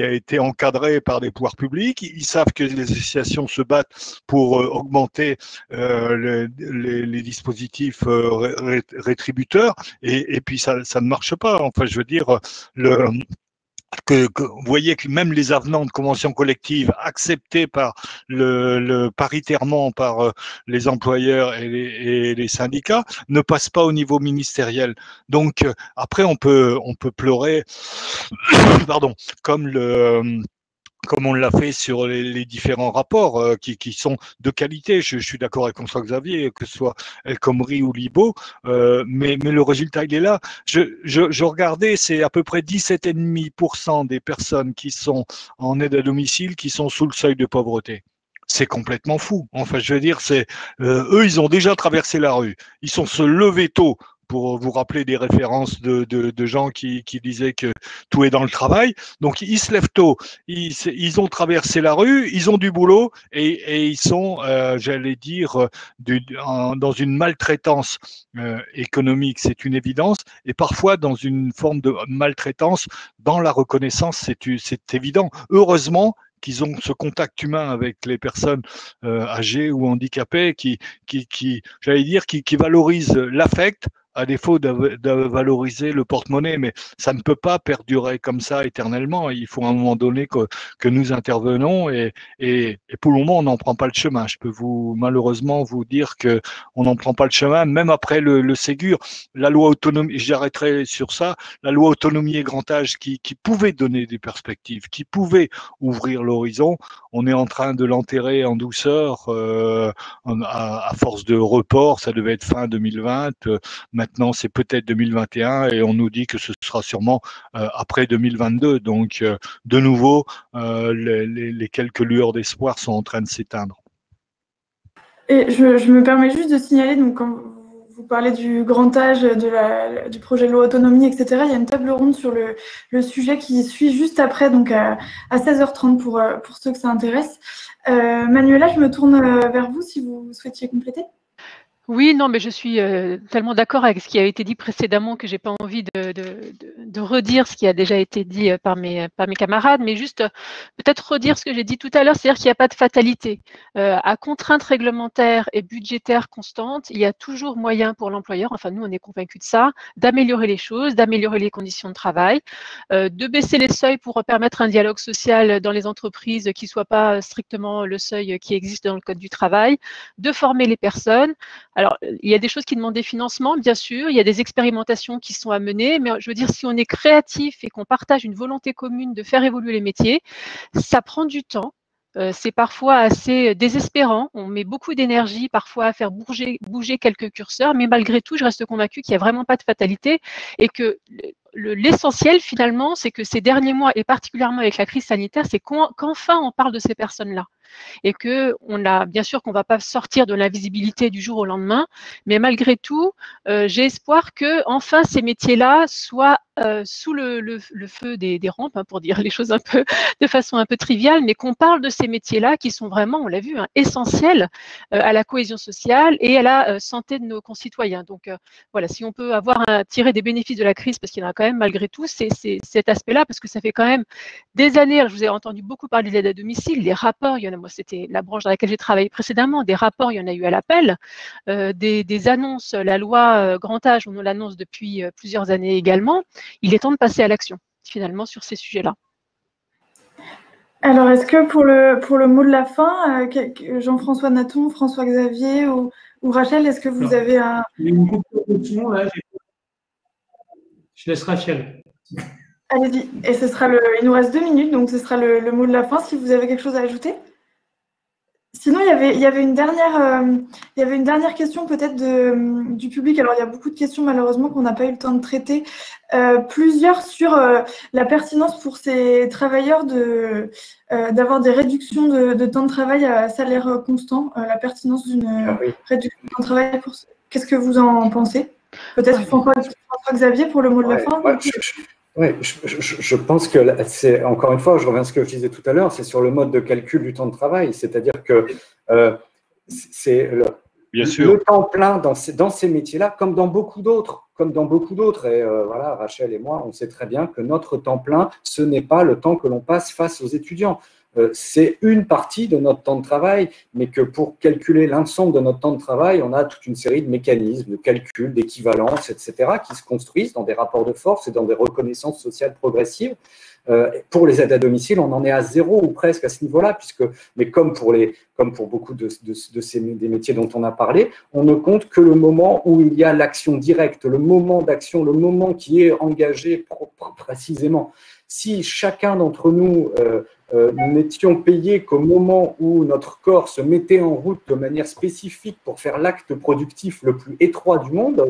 a été encadrée par des pouvoirs publics. Ils savent que les associations se battent pour augmenter les dispositifs rétributeurs, et puis ça ne marche pas. Enfin, je veux dire, vous voyez que même les avenants de convention collective acceptés par paritairement par les employeurs et les syndicats ne passent pas au niveau ministériel. Donc après on peut pleurer, pardon, comme on l'a fait sur les différents rapports qui sont de qualité. Je suis d'accord avec François Xavier, que ce soit El Khomri ou Libaud, mais le résultat, il est là. Je regardais, c'est à peu près 17,5% des personnes qui sont en aide à domicile qui sont sous le seuil de pauvreté. C'est complètement fou. Enfin, je veux dire, eux, ils ont déjà traversé la rue. Ils sont se lever tôt pour vous rappeler des références de gens qui disaient que tout est dans le travail. Donc, ils se lèvent tôt, ils ont traversé la rue, ils ont du boulot et ils sont, j'allais dire, dans une maltraitance économique, c'est une évidence, et parfois dans une forme de maltraitance dans la reconnaissance, c'est évident. Heureusement qu'ils ont ce contact humain avec les personnes âgées ou handicapées qui j'allais dire, qui valorisent l'affect, à défaut de valoriser le porte-monnaie, mais ça ne peut pas perdurer comme ça éternellement. Il faut à un moment donné que nous intervenons et pour le moment, on n'en prend pas le chemin. Je peux malheureusement vous dire qu'on n'en prend pas le chemin, même après le Ségur. La loi autonomie, j'arrêterai sur ça, la loi autonomie et grand âge qui pouvait donner des perspectives, qui pouvait ouvrir l'horizon, on est en train de l'enterrer en douceur à force de report. Ça devait être fin 2020. Maintenant, c'est peut-être 2021 et on nous dit que ce sera sûrement après 2022. Donc, de nouveau, les quelques lueurs d'espoir sont en train de s'éteindre. Et je me permets juste de signaler, donc, quand vous parlez du grand âge, du projet de loi autonomie, etc., il y a une table ronde sur le sujet qui suit juste après, donc à 16h30 pour ceux que ça intéresse. Manuela, je me tourne vers vous si vous souhaitiez compléter. Oui, non, mais je suis tellement d'accord avec ce qui a été dit précédemment que j'ai pas envie de redire ce qui a déjà été dit par mes camarades, mais juste peut-être redire ce que j'ai dit tout à l'heure, c'est-à-dire qu'il n'y a pas de fatalité. À contraintes réglementaires et budgétaires constantes, il y a toujours moyen pour l'employeur, enfin nous on est convaincus de ça, d'améliorer les choses, d'améliorer les conditions de travail, de baisser les seuils pour permettre un dialogue social dans les entreprises qui ne soit pas strictement le seuil qui existe dans le Code du travail, de former les personnes. Alors, il y a des choses qui demandent des financements, bien sûr, il y a des expérimentations qui sont à mener, mais je veux dire, si on est créatif et qu'on partage une volonté commune de faire évoluer les métiers, ça prend du temps. C'est parfois assez désespérant. On met beaucoup d'énergie parfois à faire bouger quelques curseurs, mais malgré tout, je reste convaincue qu'il n'y a vraiment pas de fatalité et que l'essentiel, finalement, c'est que ces derniers mois, et particulièrement avec la crise sanitaire, c'est qu'enfin on parle de ces personnes-là. Et bien sûr qu'on ne va pas sortir de l'invisibilité du jour au lendemain, mais malgré tout, j'ai espoir que enfin ces métiers-là soient sous le feu des rampes, hein, pour dire les choses de façon un peu triviale, mais qu'on parle de ces métiers-là qui sont vraiment, on l'a vu, hein, essentiels à la cohésion sociale et à la santé de nos concitoyens. Donc voilà, si on peut tirer des bénéfices de la crise, parce qu'il y en a quand même malgré tout, c'est cet aspect-là, parce que ça fait quand même des années, je vous ai entendu beaucoup parler de l'aide à domicile, les rapports, il y en a, moi c'était la branche dans laquelle j'ai travaillé précédemment, des rapports, il y en a eu à l'appel, des annonces, la loi grand âge, on l'annonce depuis plusieurs années également. Il est temps de passer à l'action, finalement, sur ces sujets-là. Alors, est-ce que pour le mot de la fin, Jean-François Naton, François Xavier ou Rachel, est-ce que vous avez un… Il y a une coupure de son, là. Je laisse Rachel. Allez-y. Et il nous reste 2 minutes, donc ce sera le mot de la fin, si vous avez quelque chose à ajouter. Sinon, il y avait une dernière question peut-être du public. Alors, il y a beaucoup de questions malheureusement qu'on n'a pas eu le temps de traiter. Plusieurs sur la pertinence pour ces travailleurs d'avoir des réductions de temps de travail à salaire constant. La pertinence d'une réduction de temps de travail. Qu'est-ce que vous en pensez? Peut-être François Xavier pour le mot de la fin. Oui, je pense que c'est, encore une fois, je reviens à ce que je disais tout à l'heure, c'est sur le mode de calcul du temps de travail. C'est-à-dire que c'est le temps plein dans ces métiers-là, comme dans beaucoup d'autres. Et voilà, Rachel et moi, on sait très bien que notre temps plein, ce n'est pas le temps que l'on passe face aux étudiants. C'est une partie de notre temps de travail, mais que pour calculer l'ensemble de notre temps de travail, on a toute une série de mécanismes, de calcul, d'équivalence, etc., qui se construisent dans des rapports de force et dans des reconnaissances sociales progressives. Pour les aides à domicile, on en est à 0 ou presque à ce niveau-là, mais comme pour beaucoup des métiers dont on a parlé, on ne compte que le moment où il y a l'action directe, le moment d'action, le moment qui est engagé précisément. Si chacun d'entre nous n'étions payés qu'au moment où notre corps se mettait en route de manière spécifique pour faire l'acte productif le plus étroit du monde,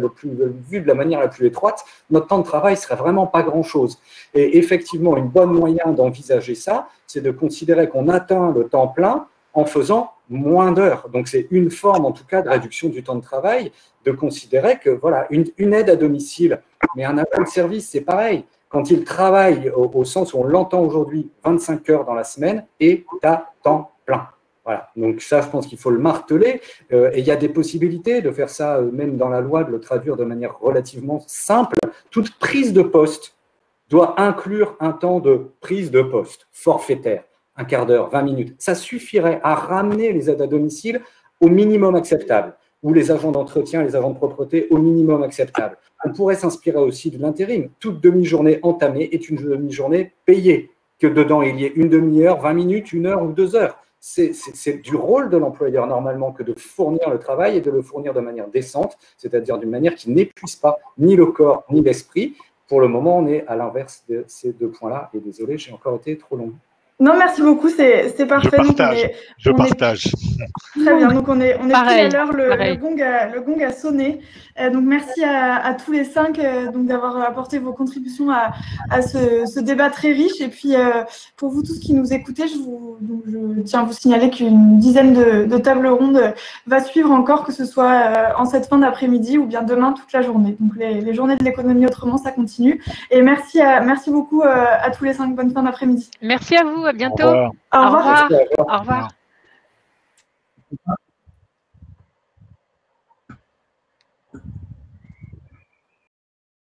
vu de la manière la plus étroite, notre temps de travail serait vraiment pas grand-chose. Et effectivement, une bonne moyen d'envisager ça, c'est de considérer qu'on atteint le temps plein en faisant moins d'heures. Donc, c'est une forme, en tout cas, de réduction du temps de travail, de considérer que, voilà, une aide à domicile, mais un agent de service, c'est pareil. Quand il travaille au sens où on l'entend aujourd'hui, 25 heures dans la semaine, est à temps plein. Voilà. Donc ça, je pense qu'il faut le marteler. Et il y a des possibilités de faire ça, même dans la loi, de le traduire de manière relativement simple. Toute prise de poste doit inclure un temps de prise de poste forfaitaire, un quart d'heure, 20 minutes. Ça suffirait à ramener les aides à domicile au minimum acceptable, ou les agents d'entretien, les agents de propreté au minimum acceptable. On pourrait s'inspirer aussi de l'intérim. Toute demi-journée entamée est une demi-journée payée, que dedans il y ait une demi-heure, 20 minutes, 1 heure ou 2 heures. C'est du rôle de l'employeur normalement que de fournir le travail et de le fournir de manière décente, c'est-à-dire d'une manière qui n'épuise pas ni le corps ni l'esprit. Pour le moment, on est à l'inverse de ces deux points-là. Et désolé, j'ai encore été trop long. Non, merci beaucoup, c'est parfait. Je partage. Très bien, donc on est pris à l'heure, le gong a sonné. Donc merci à tous les 5 d'avoir apporté vos contributions à ce débat très riche. Et puis pour vous tous qui nous écoutez, je tiens à vous signaler qu'une dizaine de tables rondes va suivre encore, que ce soit en cette fin d'après-midi ou bien demain toute la journée. Donc les journées de l'économie autrement, ça continue. Et merci beaucoup à tous les 5. Bonne fin d'après-midi. Merci à vous, à bientôt. Au revoir. Au revoir. Au revoir.